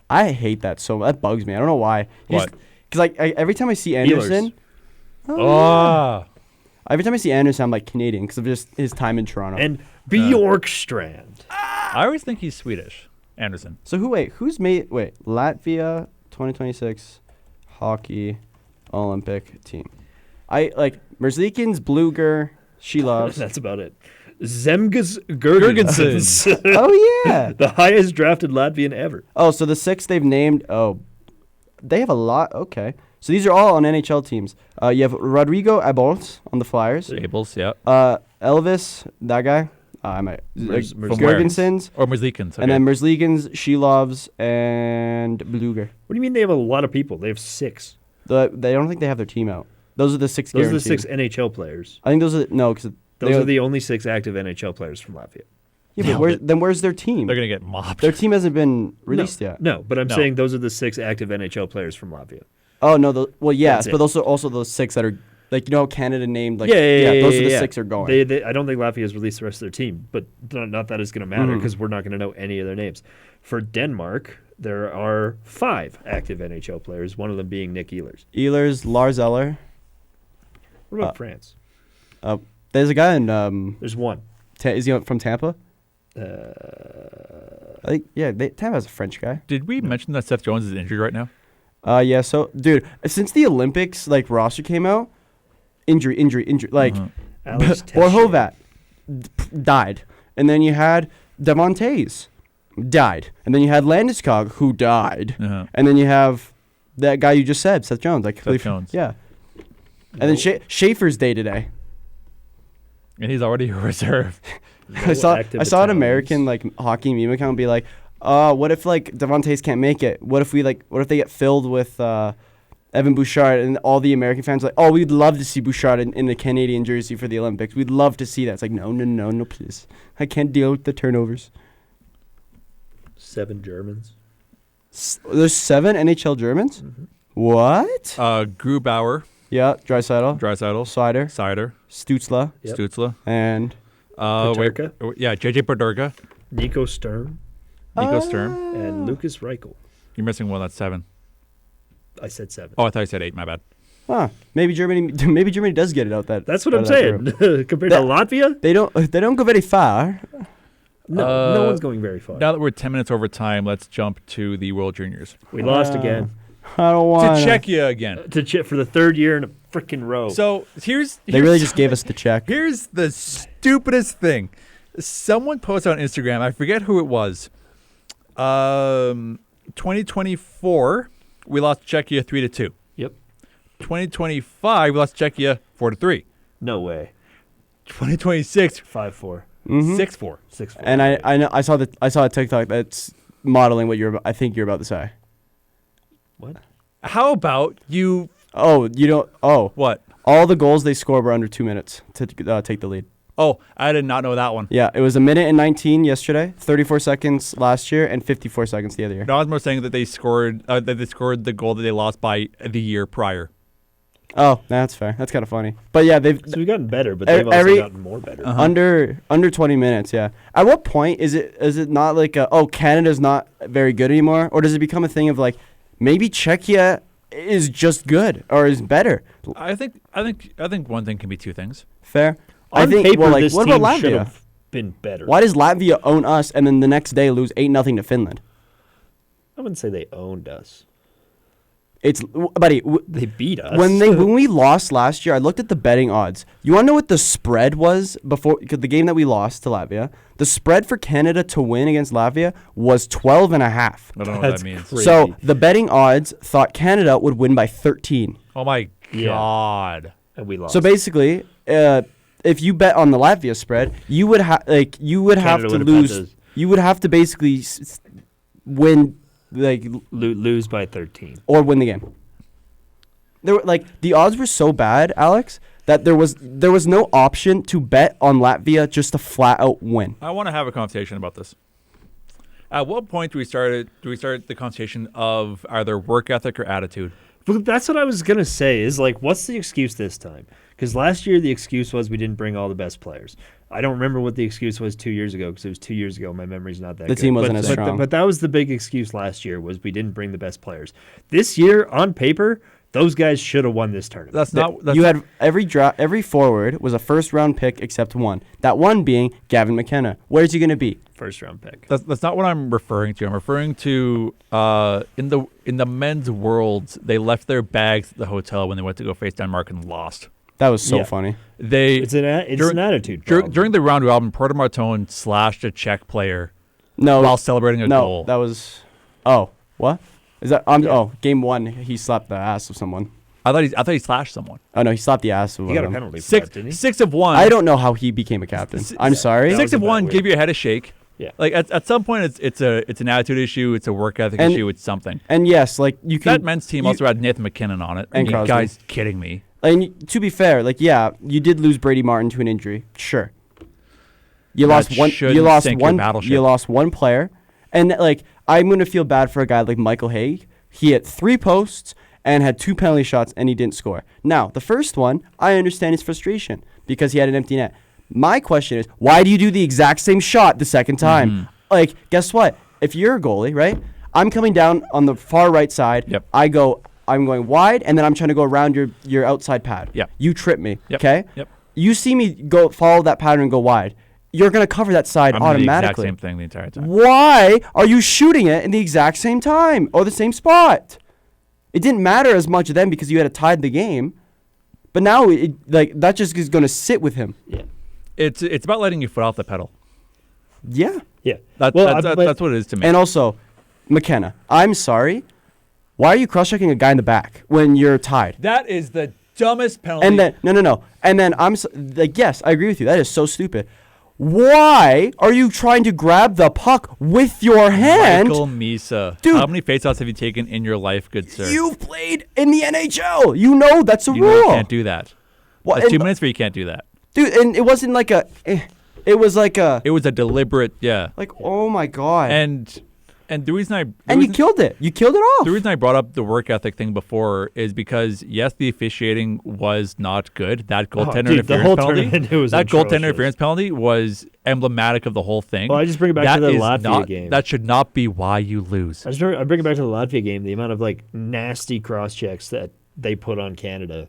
I hate that so much. That bugs me. I don't know why. What? Because like every time I see Anderson, Oh, every time I see Anderson, I'm like Canadian because of just his time in Toronto. And Bjorkstrand. I always think he's Swedish. Anderson. so who's made Latvia 2026 hockey Olympic team? I like Merzlikins, Bluger, Shilovs. That's about it. Zemgus Girgensons. Oh yeah. The highest drafted Latvian ever. Oh, so the 6 they've named. Oh, they have a lot. Okay, so these are all on NHL teams. You have Rodrigo Abols on the Flyers. Tables, yeah. Elvis, that guy. I might. Merz- From where? Gergensons. Or Merzlikins. Okay. And then Merzlikins, Shilovs, and Bluger. What do you mean they have a lot of people? They have 6. They don't think they have their team out. Those are the 6 Those guaranteed. are the 6 NHL players. I think those are because Those are the only 6 active NHL players from Latvia. Yeah, but where's their team? They're going to get mopped. Their team hasn't been released yet. No, but I'm No. saying those are the 6 active NHL players from Latvia. Oh no, well yes, That's but it. those are also those 6 that are Like, you know how Canada named, like, Yeah, those are the 6 are going. I don't think Latvia has released the rest of their team, but not that it's going to matter because we're not going to know any of their names. For Denmark, there are 5 active NHL players, one of them being Nick Ehlers. Ehlers, Lars Eller. What about France? There's a guy in... There's one. is he from Tampa? I think, Tampa has a French guy. Did we mention that Seth Jones is injured right now? Yeah, so, dude, since the Olympics, like, roster came out, injury. Like, Alex Borhovat died. And then you had Devontae's died. And then you had Landeskog, who died. And then you have that guy you just said, Seth Jones. Seth Jones. Yeah. And then Schaefer's day today. And he's already a reserve. I saw an American, like, hockey meme account be like, what if, like, Devontae's can't make it? What if they get filled with Evan Bouchard, and all the American fans are like, oh, we'd love to see Bouchard in the Canadian jersey for the Olympics. We'd love to see that. It's like, no, please. I can't deal with the turnovers. 7 Germans. There's 7 NHL Germans? Mm-hmm. What? Grubauer. Yeah, Draisaitl. Seider. Stützle. Yep. Stützle. And Peterka. JJ Peterka. Nico Sturm. And Lucas Reichel. You're missing one. That's 7. I said 7. Oh, I thought you said 8. My bad. Maybe Germany does get it out that. That's what I'm saying. Compared to Latvia, they don't go very far. No one's going very far. Now that we're 10 minutes over time, let's jump to the World Juniors. We lost again. I don't want to Czechia again. For the 3rd year in a freaking row. So here's they really just gave us the check. Here's the stupidest thing. Someone posted on Instagram. I forget who it was. 2024, we lost Czechia 3-2. Yep. 2025, we lost Czechia 4-3. No way. 2026, 5-4. 6-4. 6-4. And I know I saw a TikTok that's modeling what I think you're about to say. What? How about you? Oh, you don't. Oh, what? All the goals they scored were under 2 minutes to take the lead. Oh, I did not know that one. Yeah, it was 1:19 yesterday, 34 seconds last year, and 54 seconds the other year. No, I was more saying that they scored the goal that they lost by the year prior. Oh, that's fair. That's kind of funny. But yeah, so we've gotten better, but they've also gotten more better. Under 20 minutes. Yeah. At what point is it not like Canada's not very good anymore, or does it become a thing of like maybe Czechia is just good or is better? I think one thing can be 2 things. Fair. On paper, this what team about should Latvia? have been better. Why does Latvia own us and then the next day lose 8-0 to Finland? I wouldn't say they owned us. Buddy, they beat us. When we lost last year, I looked at the betting odds. You want to know what the spread was before the game that we lost to Latvia? The spread for Canada to win against Latvia was 12.5. I don't know what that means. Crazy. So the betting odds thought Canada would win by 13. Oh my God! And we lost. So basically, if you bet on the Latvia spread, you would have to lose. You would have to basically win. Like lose by 13 or win the game. The odds were so bad, Alex, that there was no option to bet on Latvia just to flat out win. I want to have a conversation about this. At what point do we start the conversation of either work ethic or attitude? But that's what I was gonna say. Is like, what's the excuse this time? Because last year the excuse was we didn't bring all the best players. I don't remember what the excuse was 2 years ago because it was 2 years ago. My memory's not that good. The team wasn't as strong. But that was the big excuse last year was we didn't bring the best players. This year, on paper, those guys should have won this tournament. Had every forward was a first-round pick except one. That one being Gavin McKenna. Where's he going to be? First-round pick. That's not what I'm referring to. I'm referring to in the men's worlds, they left their bags at the hotel when they went to go face Denmark and lost. That was so funny. It's an attitude problem. During the round robin, Porter Martone slashed a Czech player while celebrating a goal. That was what? Is that game 1 he slapped the ass of someone. I thought he slashed someone. Oh no, he slapped the ass of one. He got a penalty for that, didn't he? 6 of 1. I don't know how he became a captain. I'm sorry. 6 of 1 give you a head a shake. Yeah. Like at some point it's an attitude issue, it's a work ethic issue, it's something. And yes, like you can that men's team also had Nathan McKinnon on it. And you guys kidding me. And to be fair, you did lose Brady Martin to an injury. Sure. You lost one player. And I'm going to feel bad for a guy like Michael Haig. He hit 3 posts and had 2 penalty shots and he didn't score. Now, the first one, I understand his frustration because he had an empty net. My question is, why do you do the exact same shot the second time? Mm-hmm. Like, guess what? If you're a goalie, right? I'm coming down on the far right side. Yep. I'm going wide, and then I'm trying to go around your outside pad. Yep. You trip me, Yep. okay? Yep. You see me follow that pattern and go wide. You're going to cover that side I'm doing the exact automatically. same thing the entire time. Why are you shooting it in the exact same time or the same spot? It didn't matter as much then because you had tied the game. But now, that just is going to sit with him. Yeah. It's about letting your foot off the pedal. Yeah. Yeah. That's what it is to me. And also, McKenna, I'm sorry. Why are you cross-checking a guy in the back when you're tied? That is the dumbest penalty. And then, no. And then yes, I agree with you. That is so stupid. Why are you trying to grab the puck with your hand? Michael Misa. Dude. How many faceoffs have you taken in your life, good sir? You've played in the NHL. You know that's a You rule. know you can't do that. Well, That's 2 and- minutes where you can't do that. Dude, and it wasn't like it was like It was a deliberate, yeah. like, oh my God. And the reason you killed it. You killed it off. The reason I brought up the work ethic thing before is because yes, the officiating was not good. That goaltender dude, the whole interference penalty, tournament, it was that goaltender atrocious. interference penalty was emblematic of the whole thing. Well, I just bring it back That to the is Latvia game. That should not be why you lose. I bring it back to the Latvia game. The amount of nasty cross checks that they put on Canada,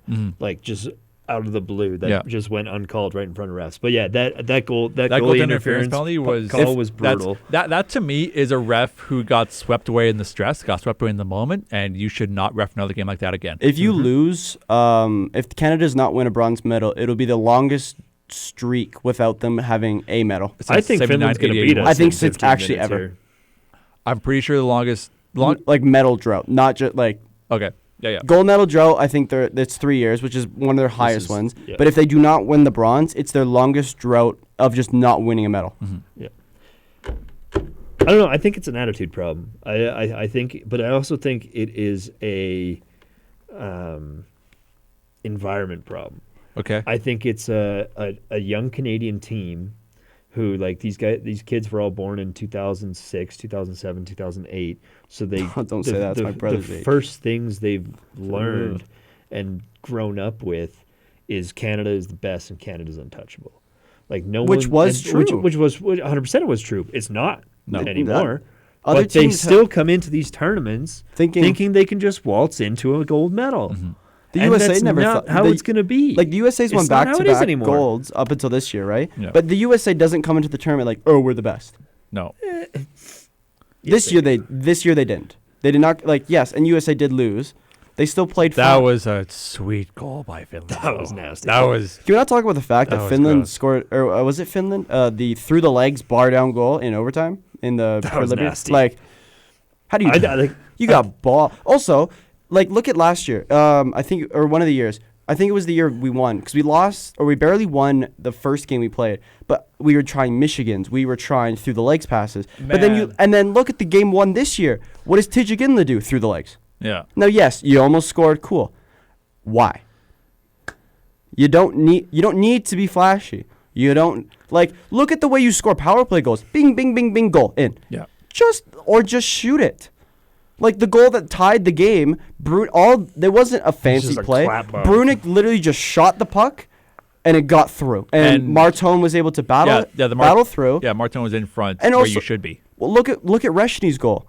just out of the blue, that just went uncalled right in front of refs. But yeah, that goalie interference penalty was call was brutal. That to me is a ref who got swept away in the stress, got swept away in the moment, and you should not ref another game like that again. If you lose, if Canada does not win a bronze medal, it'll be the longest streak without them having a medal. I think Finland's going to beat us. I think in it's 15 actually minutes ever. here. I'm pretty sure the longest Like medal drought, not just like okay. Yeah. gold medal drought. I think it's 3 years, which is one of their highest ones. yeah. But if they do not win the bronze, it's their longest drought of just not winning a medal. Yeah. I don't know. I think it's an attitude problem. I think, but I also think it is a environment problem. Okay. I think it's a young Canadian team who these kids were all born in 2006, 2007, 2008. So they Don't say that. It's my brother's the age. first things they've learned and grown up with is Canada is the best and Canada's untouchable. Which was true. Which was 100% it was true. It's not anymore. Other But they teams still come into these tournaments thinking they can just waltz into a gold medal. The And USA that's never not thought how it's going to be. Like the USA's won It's not how it is back-to-back anymore. golds up until this year, right? Yeah. But the USA doesn't come into the tournament like, oh, we're the best. No. This year they didn't. They did not yes, and USA did lose. They still played That fine. was a sweet goal by Finland. That was nasty. That was Can we not talk about the fact That that was Finland gross. scored, or was it Finland? The through the legs bar down goal in overtime in the That was Liberty? nasty. How do you? You got ball. Also, look at last year. I think, or one of the years. I think it was the year we won because we lost or we barely won the first game we played. But we were trying Michigan's. We were trying through the legs passes. But then look at the game won this year. What does Tijiginla do through the legs? yeah. Now, yes, you almost scored. Cool. Why? You don't need to be flashy. You don't look at the way you score power play goals. Bing, bing, bing, bing, goal in. Yeah. Just shoot it. Like the goal that tied the game, there wasn't a fancy just a play. clap bomb. Brunick literally just shot the puck, and it got through. And Martone was able to battle through. Yeah, Martin was in front And where also- you should be. Well, look at Reshny's goal,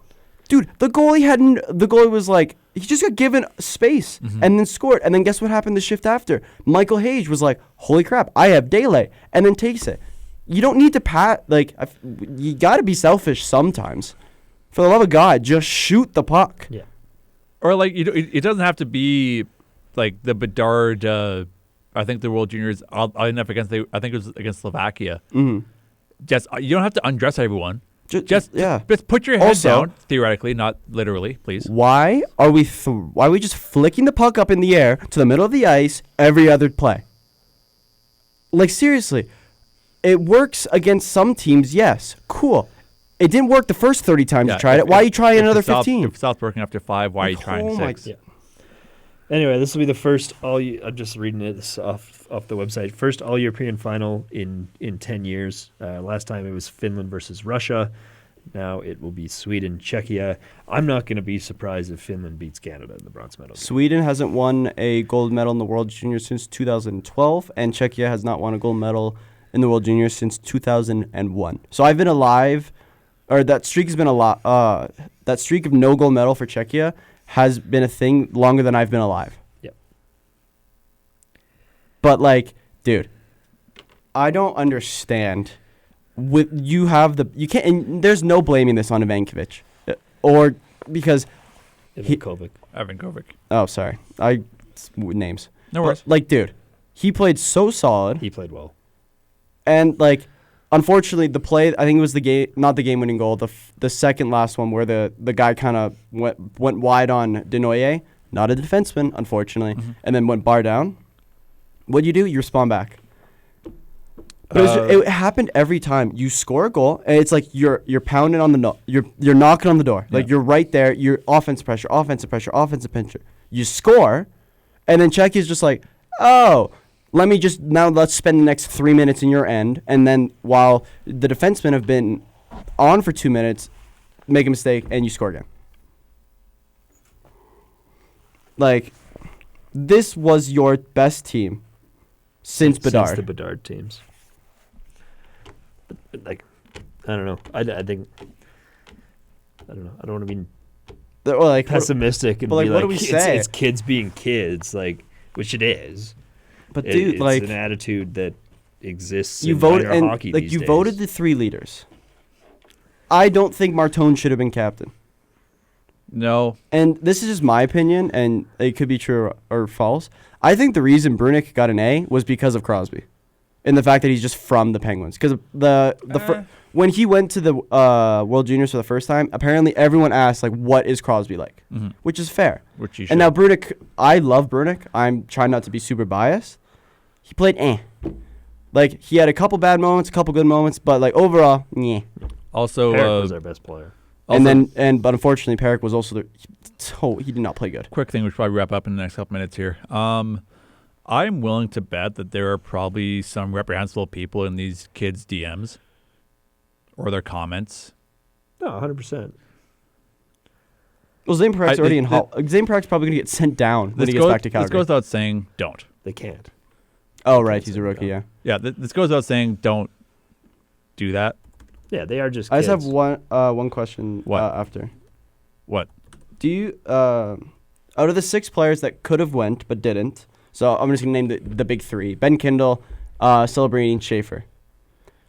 dude. The goalie was like, he just got given space and then scored. And then guess what happened the shift after? Michael Hayes was like, holy crap, I have daylight, and then takes it. You don't need to pat. You got to be selfish sometimes. For the love of God, just shoot the puck. Yeah. Or it doesn't have to be like the Bedard. I think the World Juniors. I think it was against Slovakia. Mm-hmm. Just you don't have to undress everyone. Just put your head Also- down theoretically, not literally, please. Why are we just flicking the puck up in the air to the middle of the ice every other play? Seriously, it works against some teams. Yes, cool. It didn't work the first 30 times you tried it. Why are you trying another 15? If South working after 5, why are you trying Oh 6? Yeah. Anyway, this will be the first I'm just reading this off the website. First all European final in 10 years. Last time it was Finland versus Russia. Now it will be Sweden, Czechia. I'm not going to be surprised if Finland beats Canada in the bronze medal. Sweden hasn't won a gold medal in the World Juniors since 2012, and Czechia has not won a gold medal in the World Juniors since 2001. So I've been alive, or that streak has been a lot. That streak of no gold medal for Czechia has been a thing longer than I've been alive. Yep. But like, dude, I don't understand. You can't. And there's no blaming this on Ivankovic, or because Evan Kovic. Oh, sorry, names. No worries. But, like, dude, he played so solid. He played well, and like, unfortunately, the play. I think it was the game, not the game-winning goal. The second last one where the guy kind of went wide on Denoye, not a defenseman, unfortunately, and then went bar down. What do? You respond back. But it happened every time. You score a goal, and it's like you're pounding on the you're knocking on the door. Like you're right there. You're offensive pressure. You score, and then Czechia's just like, oh, let's spend the next 3 minutes in your end, and then while the defensemen have been on for 2 minutes, make a mistake, and you score again. Like, this was your best team since Bedard. Since the Bedard teams. Like, I don't know. I think, I don't know. I don't want to be pessimistic and be like, like, what do we say? It's kids being kids, like, which it is. But dude, it's an attitude that exists you in voted minor hockey like these you days. voted the 3 leaders. I don't think Martone should have been captain. No. And this is just my opinion, and it could be true or false. I think the reason Brunick got an A was because of Crosby. And the fact that he's just from the Penguins. Because when he went to the World Juniors for the first time, apparently everyone asked, like, what is Crosby like? Mm-hmm. Which is fair. Which you should. And now Brunick, I love Brunick. I'm trying not to be super biased. He played Like, he had a couple bad moments, a couple good moments, but, like, overall, Also, Marek was our best player. But unfortunately, Marek was also he did not play good. Quick thing, we should probably wrap up in the next couple minutes here. I'm willing to bet that there are probably some reprehensible people in these kids' DMs or their comments. No, 100%. Well, Zane Parek's already in Hall. Zane Parek's probably going to get sent down when he gets back to Calgary. This goes without saying, don't. They can't. Oh, right. He's a rookie, yeah. Yeah, this goes without saying, don't do that. Yeah, they are just I kids. just have one question after. What? Do you, out of the 6 players that could have went but didn't, so I'm just going to name the big 3, Ben Kindle, Celebrini, and Schaefer.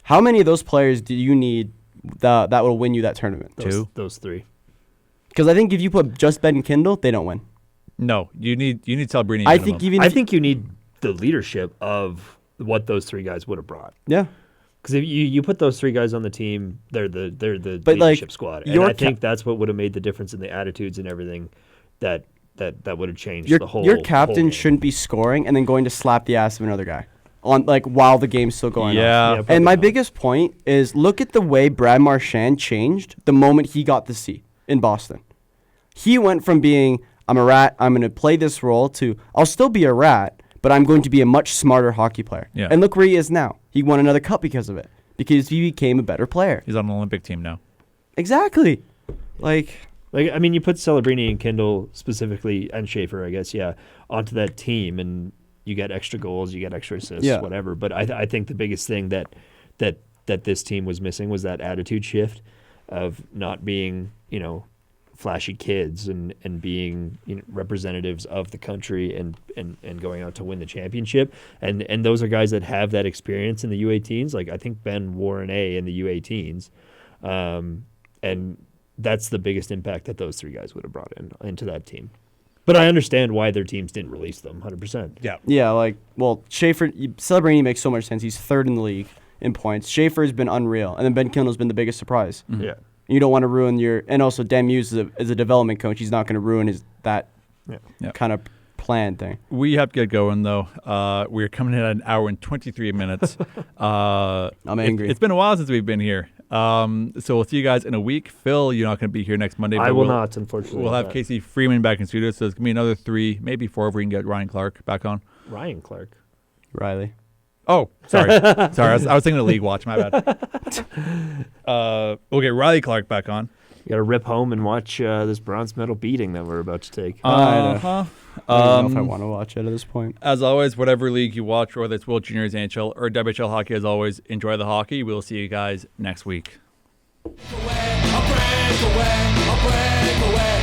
How many of those players do you need that will win you that tournament? Those 3. Because I think if you put just Ben Kindle, they don't win. No, you need Celebrini. I think you need the leadership of what those 3 guys would have brought. Yeah. Because if you put those 3 guys on the team, they're the leadership squad, and I think that's what would have made the difference in the attitudes and everything that would have changed the whole. Your captain shouldn't be scoring and then going to slap the ass of another guy on while the game's still going on. Yeah, and my biggest point is look at the way Brad Marchand changed the moment he got the C in Boston. He went from being I'm a rat, I'm going to play this role to I'll still be a rat, but I'm going to be a much smarter hockey player. Yeah. And look where he is now. He won another cup because of it. Because he became a better player. He's on an Olympic team now. Exactly. Like I mean, you put Celebrini and Kindle specifically, and Schaefer, I guess, onto that team, and you get extra goals, you get extra assists, whatever. But I think the biggest thing that this team was missing was that attitude shift of not being, flashy kids and being representatives of the country and going out to win the championship. And those are guys that have that experience in the U18s. Like, I think Ben wore an A in the U18s. And that's the biggest impact that those 3 guys would have brought into that team. But I understand why their teams didn't release them, 100%. Yeah. Yeah, Schaefer, Celebrini makes so much sense. He's 3rd in the league in points. Schaefer's been unreal, and then Ben Kindle's been the biggest surprise. Mm-hmm. Yeah. You don't want to ruin and also Dan Muse is a development coach. He's not going to ruin kind of plan thing. We have to get going, though. We're coming in at an hour and 23 minutes. I'm angry. It's been a while since we've been here. So we'll see you guys in a week. Phil, you're not going to be here next Monday. I will not, unfortunately. We'll have Casey Freeman back in studio, so it's going to be another 3, maybe 4 if we can get Ryan Clark back on. Ryan Clark? Riley. Oh, sorry. Sorry, I was thinking of League Watch. My bad. We'll get Riley Clark back on. You got to rip home and watch this bronze medal beating that we're about to take. I don't know if I want to watch it at this point. As always, whatever league you watch, whether it's World Juniors, NHL, or WHL hockey, as always, enjoy the hockey. We'll see you guys next week. I'll break away.